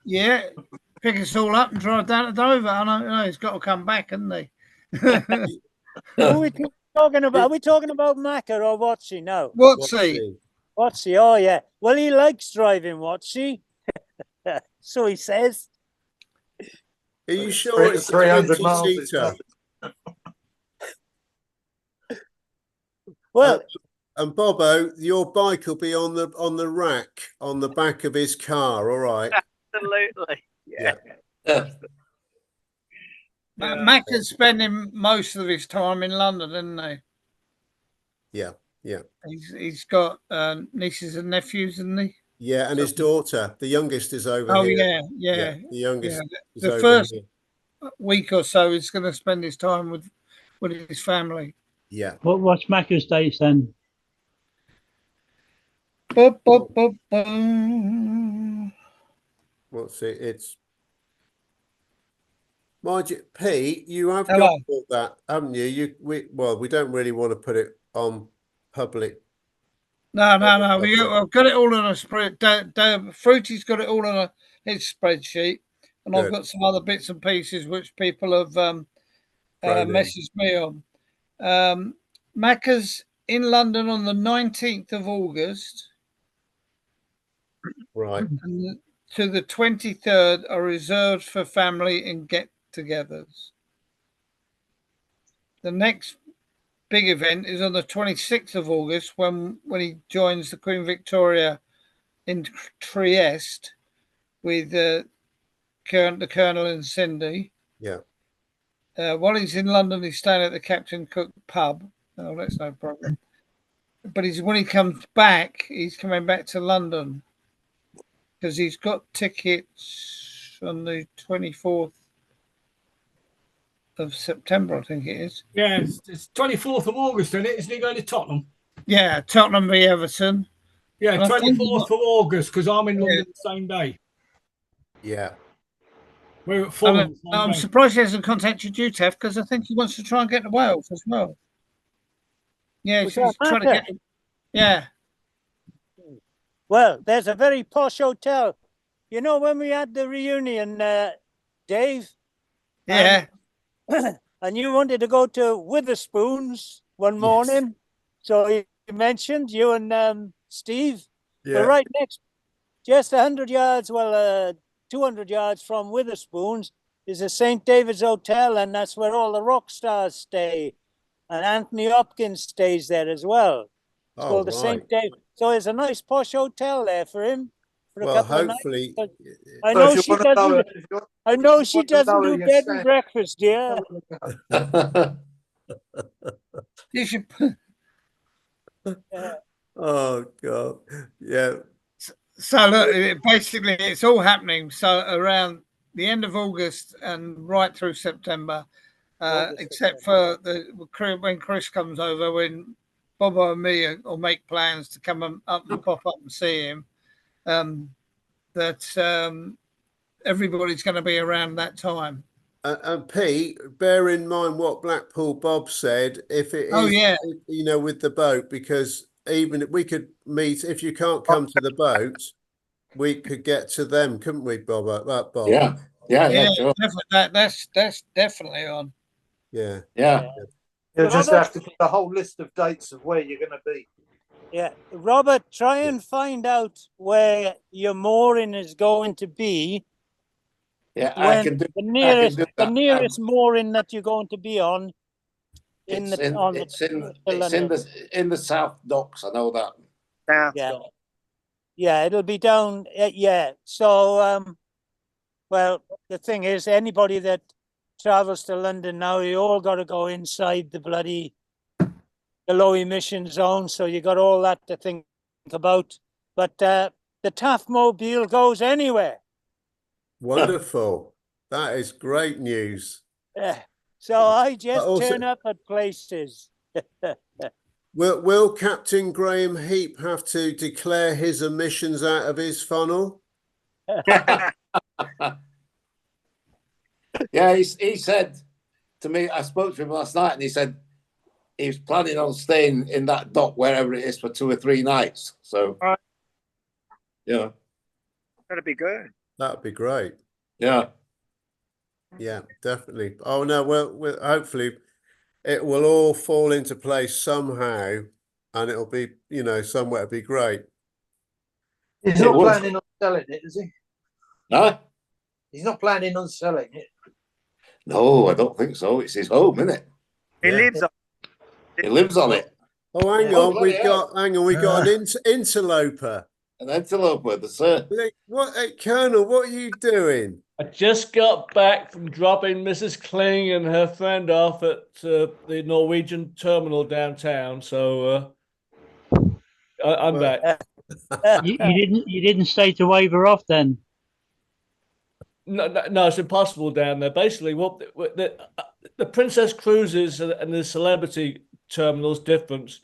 [SPEAKER 4] Yeah, pick us all up and drive down to Dover. I know he's got to come back, hasn't he?
[SPEAKER 7] Who are we talking about? Are we talking about Macca or Watsy now?
[SPEAKER 4] Watsy.
[SPEAKER 7] Watsy, oh yeah. Well, he likes driving Watsy. So he says.
[SPEAKER 2] Are you sure it's 300 miles?
[SPEAKER 7] Well,
[SPEAKER 2] and Bobo, your bike will be on the rack on the back of his car. All right.
[SPEAKER 5] Absolutely. Yeah.
[SPEAKER 4] Mac is spending most of his time in London, isn't he?
[SPEAKER 2] Yeah.
[SPEAKER 4] He's got nieces and nephews, isn't he?
[SPEAKER 2] Yeah, and his daughter, the youngest, is over
[SPEAKER 4] here.
[SPEAKER 2] Oh
[SPEAKER 4] yeah.
[SPEAKER 2] The youngest. Is
[SPEAKER 4] the
[SPEAKER 2] over
[SPEAKER 4] first
[SPEAKER 2] here.
[SPEAKER 4] week or so, he's going to spend his time with his family.
[SPEAKER 2] Yeah.
[SPEAKER 9] What's Macca's dates then?
[SPEAKER 2] What's it? It's mind you, Pete, you have
[SPEAKER 4] Hello.
[SPEAKER 2] got all that, haven't you? We don't really want to put it on public.
[SPEAKER 4] No. I've got it all on a spread. Fruity's got it all on his spreadsheet, and I've got some other bits and pieces which people have messaged me on. Macca's in London on the 19th of August.
[SPEAKER 2] Right.
[SPEAKER 4] And to the 23rd are reserved for family and get-togethers. The next big event is on the 26th of August when he joins the Queen Victoria in Trieste with the Colonel and Cindy.
[SPEAKER 2] Yeah.
[SPEAKER 4] While he's in London, he's staying at the Captain Cook pub. Oh, that's no problem. But when he comes back, he's coming back to London because he's got tickets on the 24th of September, I think it is.
[SPEAKER 8] Yeah, it's 24th of August, isn't it? Isn't he going to Tottenham?
[SPEAKER 4] Yeah, Tottenham v Everton.
[SPEAKER 8] Yeah, 24th of August, because I'm in London the same day.
[SPEAKER 2] Yeah.
[SPEAKER 8] We're at Fulham.
[SPEAKER 4] I'm surprised he hasn't contacted you, Teff, because I think he wants to try and get to Wales as well. Yeah, he's trying to get. Yeah.
[SPEAKER 7] Well, there's a very posh hotel. You know, when we had the reunion, Dave?
[SPEAKER 4] Yeah.
[SPEAKER 7] And you wanted to go to Witherspoons one morning. So you mentioned you and Steve.
[SPEAKER 2] Yeah.
[SPEAKER 7] But right next, just 100 yards, 200 yards from Witherspoons is the St. David's Hotel, and that's where all the rock stars stay. And Anthony Hopkins stays there as well. It's called the St. David. So it's a nice posh hotel there for him. For a couple
[SPEAKER 2] hopefully.
[SPEAKER 7] Of nights. I know she doesn't. I know she doesn't do bed and breakfast, dear.
[SPEAKER 4] You should.
[SPEAKER 2] Oh God, yeah.
[SPEAKER 4] So look, basically, it's all happening. So around the end of August and right through September, except for when Chris comes over, when Bobo and me will make plans to come up and pop up and see him. That everybody's going to be around that time.
[SPEAKER 2] And Pete, bear in mind what Blackpool Bob said. If it is, with the boat, because even we could meet if you can't come to the boat, we could get to them, couldn't we, Bob?
[SPEAKER 1] Yeah. Yeah, sure.
[SPEAKER 4] That's definitely on.
[SPEAKER 2] Yeah.
[SPEAKER 1] Yeah.
[SPEAKER 3] You'll just
[SPEAKER 7] Robert-
[SPEAKER 3] have to put a whole list of dates of where you're going to be.
[SPEAKER 7] Yeah, Robert, try and find out where your mooring is going to be.
[SPEAKER 1] Yeah, I
[SPEAKER 7] When
[SPEAKER 1] can do.
[SPEAKER 7] the
[SPEAKER 1] I can
[SPEAKER 7] nearest,
[SPEAKER 1] do
[SPEAKER 7] the
[SPEAKER 1] that.
[SPEAKER 7] nearest mooring that you're going to be on in
[SPEAKER 1] It's
[SPEAKER 7] the
[SPEAKER 1] in,
[SPEAKER 7] on the
[SPEAKER 1] it's in,
[SPEAKER 7] to
[SPEAKER 1] it's in
[SPEAKER 7] London.
[SPEAKER 1] the South Docks. I know that.
[SPEAKER 7] Yeah, yeah, it'll be down. Yeah, so well, the thing is, anybody that travels to London now, you all got to go inside the low emission zone. So you got all that to think about. But the Taft Mobile goes anywhere.
[SPEAKER 2] Wonderful. That is great news.
[SPEAKER 7] Yeah. So I just
[SPEAKER 2] also-
[SPEAKER 7] turn up at places.
[SPEAKER 2] Will Captain Graham Heap have to declare his emissions out of his funnel?
[SPEAKER 1] Yeah, he said to me, I spoke to him last night, and he said he was planning on staying in that dock wherever it is for 2 or 3 nights. So, yeah,
[SPEAKER 5] That'd be good.
[SPEAKER 2] That'd be great.
[SPEAKER 1] yeah.
[SPEAKER 2] Yeah, definitely. Oh no, well, hopefully it will all fall into place somehow, and it'll be, somewhere it'll be great.
[SPEAKER 3] He's
[SPEAKER 1] It
[SPEAKER 3] not
[SPEAKER 1] would.
[SPEAKER 3] planning on selling it, is he?
[SPEAKER 1] Huh?
[SPEAKER 3] He's not planning on selling it.
[SPEAKER 1] No, I don't think so. It's his home, isn't it?
[SPEAKER 5] He
[SPEAKER 2] Yeah.
[SPEAKER 5] lives on.
[SPEAKER 1] He lives on it.
[SPEAKER 2] Oh, hang
[SPEAKER 3] Yeah.
[SPEAKER 2] on,
[SPEAKER 1] bloody hell.
[SPEAKER 2] we got an interloper.
[SPEAKER 1] An interloper, the sir.
[SPEAKER 2] Hey, Colonel, what are you doing?
[SPEAKER 10] I just got back from dropping Mrs. Kling and her friend off at the Norwegian terminal downtown. So I'm
[SPEAKER 2] Well-
[SPEAKER 10] back.
[SPEAKER 9] You didn't stay to wave her off then?
[SPEAKER 10] No, it's impossible down there. Basically, what the Princess Cruises and the celebrity terminal's different,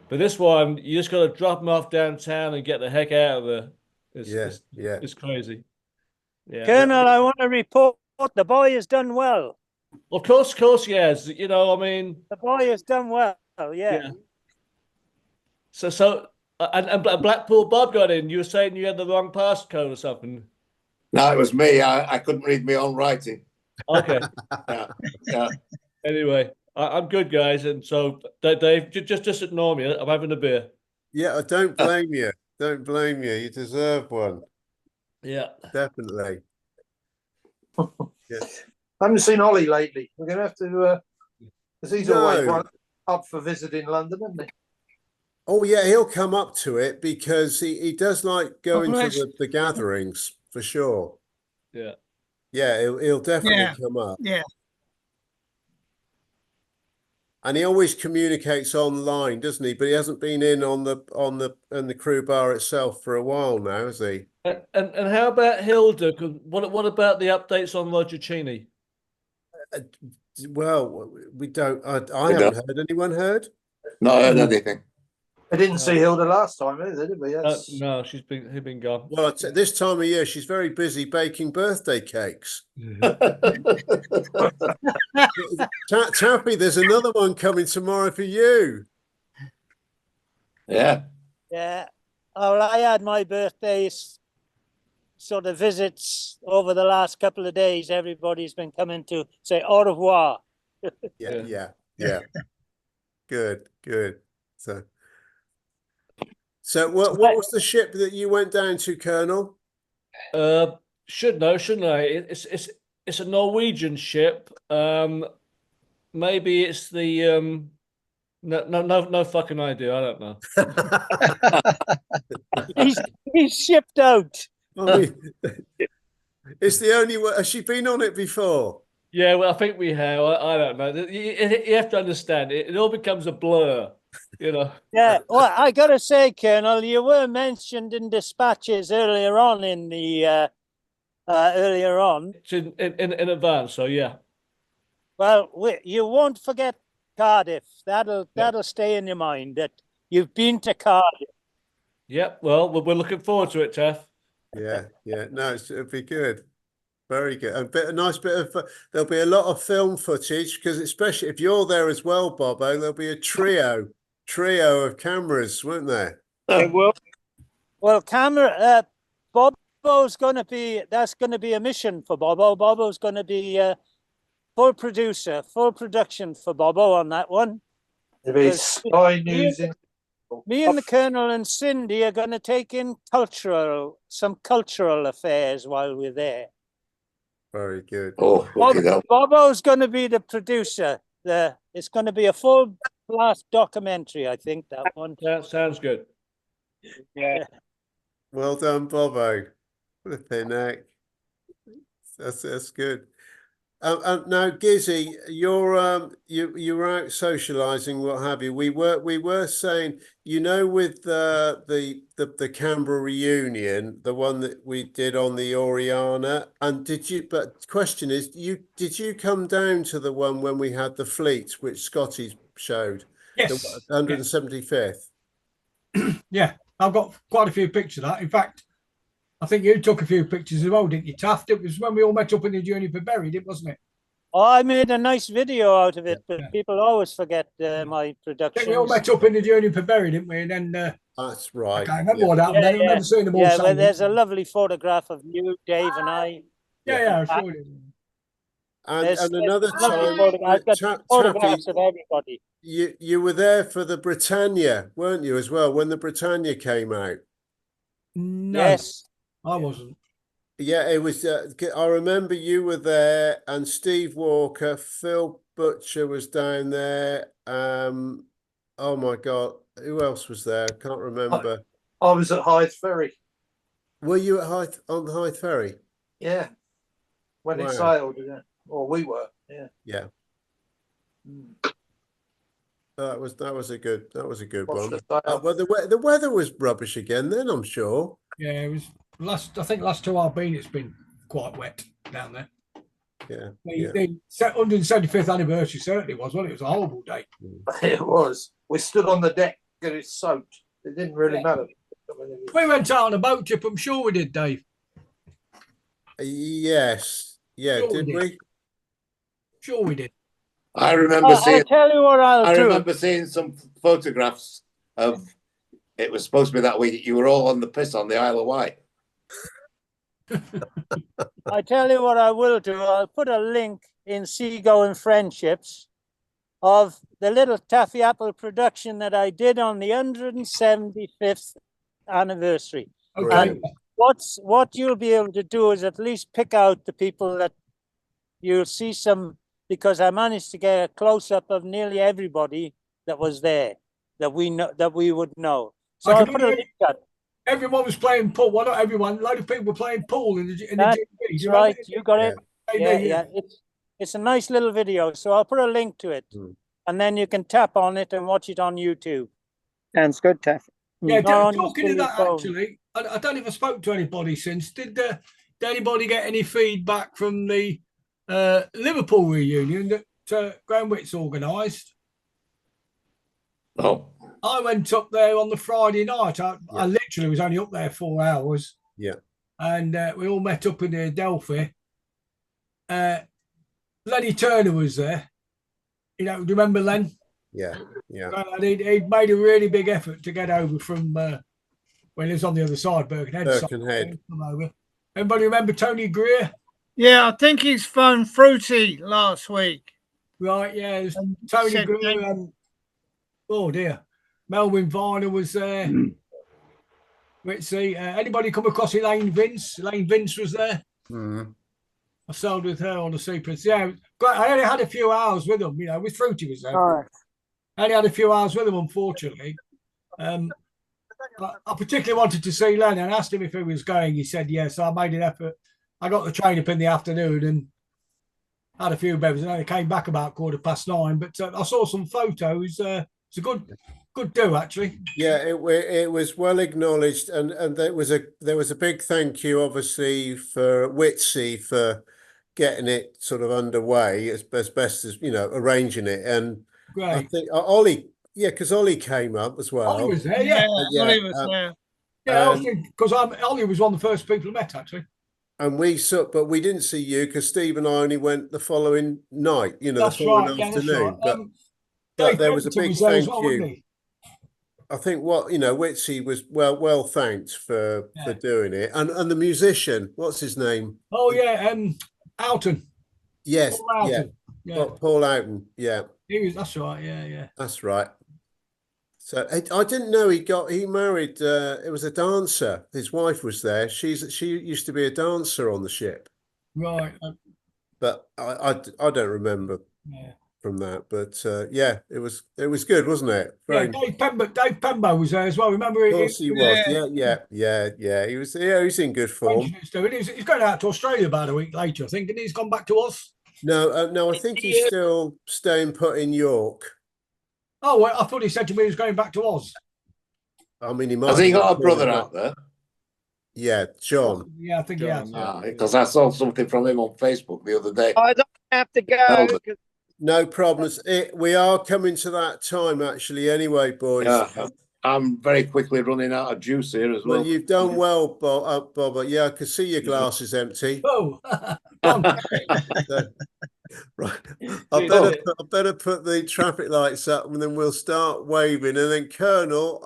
[SPEAKER 10] but this one you just got to drop them off downtown and get the heck out of there. It's crazy. Yeah,
[SPEAKER 7] Colonel, I want to report the boy has done well.
[SPEAKER 10] of course, he has. I mean,
[SPEAKER 7] The boy has done well. Yeah.
[SPEAKER 10] So and Blackpool Bob got in. You were saying you had the wrong passcode or something.
[SPEAKER 1] No, it was me. I couldn't read my own writing.
[SPEAKER 10] Okay.
[SPEAKER 1] Yeah.
[SPEAKER 10] Anyway, I'm good, guys, and so Dave, just ignore me. I'm having a beer.
[SPEAKER 2] Yeah, I don't blame you. Don't blame you. You deserve one.
[SPEAKER 10] Yeah.
[SPEAKER 2] Definitely.
[SPEAKER 3] I haven't seen Ollie lately. We're going to have to, because he's always up for visiting London, isn't he?
[SPEAKER 2] Oh yeah, he'll come up to it because he does like going to
[SPEAKER 4] bless.
[SPEAKER 2] the gatherings for sure.
[SPEAKER 10] Yeah.
[SPEAKER 2] Yeah, he'll definitely
[SPEAKER 4] Yeah.
[SPEAKER 2] come up.
[SPEAKER 4] Yeah.
[SPEAKER 2] And he always communicates online, doesn't he? But he hasn't been in on the crew bar itself for a while now, has he?
[SPEAKER 10] And how about Hilda? 'Cause what about the updates on Roger Cheney?
[SPEAKER 2] Well, we don't. I
[SPEAKER 1] We
[SPEAKER 2] haven't heard. Anyone heard?
[SPEAKER 1] Not heard anything.
[SPEAKER 3] I didn't see Hilda last time either, did we? That's...
[SPEAKER 10] No, he's been gone.
[SPEAKER 2] Well, this time of year, she's very busy baking birthday cakes. Taffy, there's another one coming tomorrow for you.
[SPEAKER 1] Yeah.
[SPEAKER 7] Yeah. Oh, well, I had my birthdays sort of visits over the last couple of days. Everybody's been coming to say au revoir.
[SPEAKER 2] Yeah. Good. So what was the ship that you went down to, Colonel?
[SPEAKER 10] Should know, shouldn't I? It's a Norwegian ship. Maybe it's the no fucking idea. I don't know.
[SPEAKER 7] He's shipped out.
[SPEAKER 2] It's the only way. Has she been on it before?
[SPEAKER 10] Yeah, well, I think we have. I don't know. You have to understand it all becomes a blur,
[SPEAKER 7] Yeah. Well, I got to say, Colonel, you were mentioned in dispatches earlier on in the
[SPEAKER 10] It's in advance, so yeah.
[SPEAKER 7] Well, you won't forget Cardiff. That'll stay in your mind that you've been to Cardiff.
[SPEAKER 10] Yeah, well, we're looking forward to it, Taff.
[SPEAKER 2] Yeah. No, it'll be good. Very good. A nice bit of. There'll be a lot of film footage because, especially if you're there as well, Bobo, there'll be a trio of cameras, won't there?
[SPEAKER 7] It will. Well, Bob Bobo's going to be, that's going to be a mission for Bobo. Bobo's going to be full producer, full production for Bobo on that one.
[SPEAKER 3] There'll be Sky News.
[SPEAKER 7] Me and the Colonel and Cindy are going to take in some cultural affairs while we're there.
[SPEAKER 2] Very good.
[SPEAKER 1] Oh,
[SPEAKER 7] Bobo's going to be the producer. It's going to be a full blast documentary, I think, that one.
[SPEAKER 10] That sounds good.
[SPEAKER 7] Yeah.
[SPEAKER 2] Well done, Bobo. Flipping heck. That's good. And now, Gizzy, you're you were out socialising, what have you. We were saying, you know, with the Canberra reunion, the one that we did on the Oriana, and did you? But question is, did you come down to the one when we had the fleets, which Scotty showed?
[SPEAKER 8] Yes.
[SPEAKER 2] The 175th.
[SPEAKER 8] Yeah, I've got quite a few pictures of that. In fact, I think you took a few pictures as well, didn't you, Taft? It was when we all met up in the Juniper Buried, wasn't it?
[SPEAKER 7] Oh, I made a nice video out of it, but people always forget my production.
[SPEAKER 8] We all met up in the Juniper Buried, didn't we? And then
[SPEAKER 2] that's right.
[SPEAKER 8] I can't remember what happened. I've never seen them all.
[SPEAKER 7] Yeah, well, there's a lovely photograph of you, Dave, and I.
[SPEAKER 8] Yeah, I saw it.
[SPEAKER 2] And another time,
[SPEAKER 7] I've got photographs of everybody.
[SPEAKER 2] You were there for the Britannia, weren't you, as well, when the Britannia came out?
[SPEAKER 8] No,
[SPEAKER 7] yes,
[SPEAKER 8] I wasn't.
[SPEAKER 2] Yeah, it was. I remember you were there, and Steve Walker, Phil Butcher was down there. Oh my God, who else was there? I can't remember.
[SPEAKER 3] I was at Hythe Ferry.
[SPEAKER 2] Were you at on the Hythe Ferry?
[SPEAKER 3] Yeah, when it
[SPEAKER 2] Wow.
[SPEAKER 3] sailed, or we were. Yeah.
[SPEAKER 2] Yeah. That was a good one. Well, the weather was rubbish again. Then I'm sure.
[SPEAKER 8] Yeah, it was I think last two I've been, it's been quite wet down there.
[SPEAKER 2] Yeah.
[SPEAKER 8] The 175th anniversary certainly was. Well, it was a horrible day.
[SPEAKER 3] It was. We stood on the deck and it soaked. It didn't really matter.
[SPEAKER 8] We went out on a boat trip. I'm sure we did, Dave.
[SPEAKER 2] Yes. Yeah.
[SPEAKER 8] Sure
[SPEAKER 2] Did we?
[SPEAKER 8] Sure we did.
[SPEAKER 1] I remember seeing.
[SPEAKER 7] I'll tell you what
[SPEAKER 1] I
[SPEAKER 7] do.
[SPEAKER 1] remember seeing some photographs of. It was supposed to be that week. You were all on the piss on the Isle of Wight.
[SPEAKER 7] I tell you what I will do. I'll put a link in Seagoing Friendships of the little Taffy Apple production that I did on the 175th anniversary.
[SPEAKER 8] Okay.
[SPEAKER 7] And what you'll be able to do is at least pick out the people that you'll see some, because I managed to get a close-up of nearly everybody that was there that we would know. So I'll put a link up.
[SPEAKER 8] Everyone was playing pool. Well, not everyone. A load of people were playing pool in the GP.
[SPEAKER 7] That's right. You got it. Yeah. It's a nice little video. So I'll put a link to it, and then you can tap on it and watch it on YouTube. Sounds good, Taff.
[SPEAKER 8] Yeah, talking to that, actually, I don't know if I spoke to anybody since. Did anybody get any feedback from the Liverpool reunion that Graham Witts organised?
[SPEAKER 1] Oh.
[SPEAKER 8] I went up there on the Friday night. I literally was only up there 4 hours.
[SPEAKER 2] Yeah.
[SPEAKER 8] And we all met up in the Adelphi. Lenny Turner was there. You know, do you remember Len?
[SPEAKER 2] Yeah.
[SPEAKER 8] And he'd made a really big effort to get over from when he was on the other side, Birkenhead.
[SPEAKER 2] Birkenhead.
[SPEAKER 8] Come over. Everybody remember Tony Greer?
[SPEAKER 4] Yeah, I think he's phoned Fruity last week.
[SPEAKER 8] Right, yeah. It was Tony Greer and, oh dear, Melvin Varner was there. Let's see. Anybody come across Elaine Vince? Elaine Vince was there. I sailed with her on the Seaprince. Yeah, great. I only had a few hours with them, you know, with Fruity was there.
[SPEAKER 7] All right.
[SPEAKER 8] I only had a few hours with him, unfortunately. But I particularly wanted to see Len and asked him if he was going. He said yes. So I made an effort. I got the train up in the afternoon and had a few beverages, and I came back about 9:15. But I saw some photos. It's a good do, actually.
[SPEAKER 2] Yeah, it was well acknowledged, and there was a big thank you, obviously, for Witsy for getting it sort of underway as best as, you know, arranging it. And
[SPEAKER 8] Great.
[SPEAKER 2] I think Ollie, because Ollie came up as well.
[SPEAKER 8] Ollie was there, yeah.
[SPEAKER 4] Ollie was there.
[SPEAKER 8] Yeah, because Ollie was one of the first people I met, actually.
[SPEAKER 2] And but we didn't see you because Steve and I only went the following night, you know,
[SPEAKER 8] That's
[SPEAKER 2] the following
[SPEAKER 8] right, yeah, that's
[SPEAKER 2] afternoon.
[SPEAKER 8] right.
[SPEAKER 2] But there was a
[SPEAKER 8] Pemberton
[SPEAKER 2] big
[SPEAKER 8] there as
[SPEAKER 2] thank
[SPEAKER 8] well, wasn't
[SPEAKER 2] you.
[SPEAKER 8] he?
[SPEAKER 2] what Witsy was well thanked for doing it, and the musician, what's his name?
[SPEAKER 8] Oh yeah, Alton.
[SPEAKER 2] Yes,
[SPEAKER 8] Paul Alton. Yeah.
[SPEAKER 2] Paul Alton. Yeah,
[SPEAKER 8] That's right. Yeah.
[SPEAKER 2] That's right. So I didn't know he married. It was a dancer. His wife was there. She used to be a dancer on the ship.
[SPEAKER 8] Right.
[SPEAKER 2] But I don't remember from that. But it was good, wasn't it?
[SPEAKER 8] Dave Pembo was there as well. Remember?
[SPEAKER 2] Of course he was. Yeah. He was in good form.
[SPEAKER 8] He's going out to Australia about a week later, I think, and he's gone back to Oz.
[SPEAKER 2] No, I think he's still staying put in York.
[SPEAKER 8] Oh, well, I thought he said to me he was going back to Oz.
[SPEAKER 2] I mean, he might.
[SPEAKER 1] Has he got a brother out there?
[SPEAKER 2] Yeah, John.
[SPEAKER 8] Yeah, I think he has.
[SPEAKER 1] Because I saw something from him on Facebook the other day.
[SPEAKER 5] I don't have to go.
[SPEAKER 2] No problems. We are coming to that time, actually, anyway, boys.
[SPEAKER 1] Yeah, I'm very quickly running out of juice here as well.
[SPEAKER 2] Well, you've done well, Bob. Yeah, I can see your glasses empty.
[SPEAKER 8] Oh,
[SPEAKER 2] right. I better put the traffic lights up, and then we'll start waving. And then Colonel,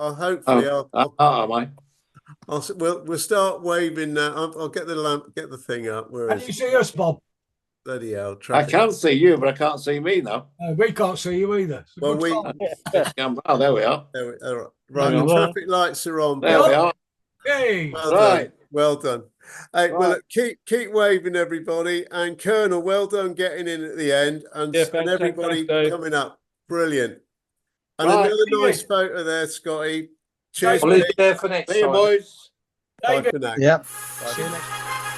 [SPEAKER 2] we'll start waving now. I'll get the thing up.
[SPEAKER 8] Can you see us, Bob?
[SPEAKER 2] Bloody hell!
[SPEAKER 1] I can see you, but I can't see me now.
[SPEAKER 8] We can't see you either.
[SPEAKER 2] Well,
[SPEAKER 1] there we are.
[SPEAKER 2] Right, the traffic lights are on.
[SPEAKER 1] There we are.
[SPEAKER 8] Hey,
[SPEAKER 2] well done. Hey, well, keep waving, everybody, and Colonel, well done getting in at the end, and everybody coming up, brilliant. And another nice photo there, Scotty. Cheers.
[SPEAKER 3] I'll leave it there for next time.
[SPEAKER 1] See you, boys.
[SPEAKER 2] Bye for now.
[SPEAKER 3] Yep.
[SPEAKER 2] Bye.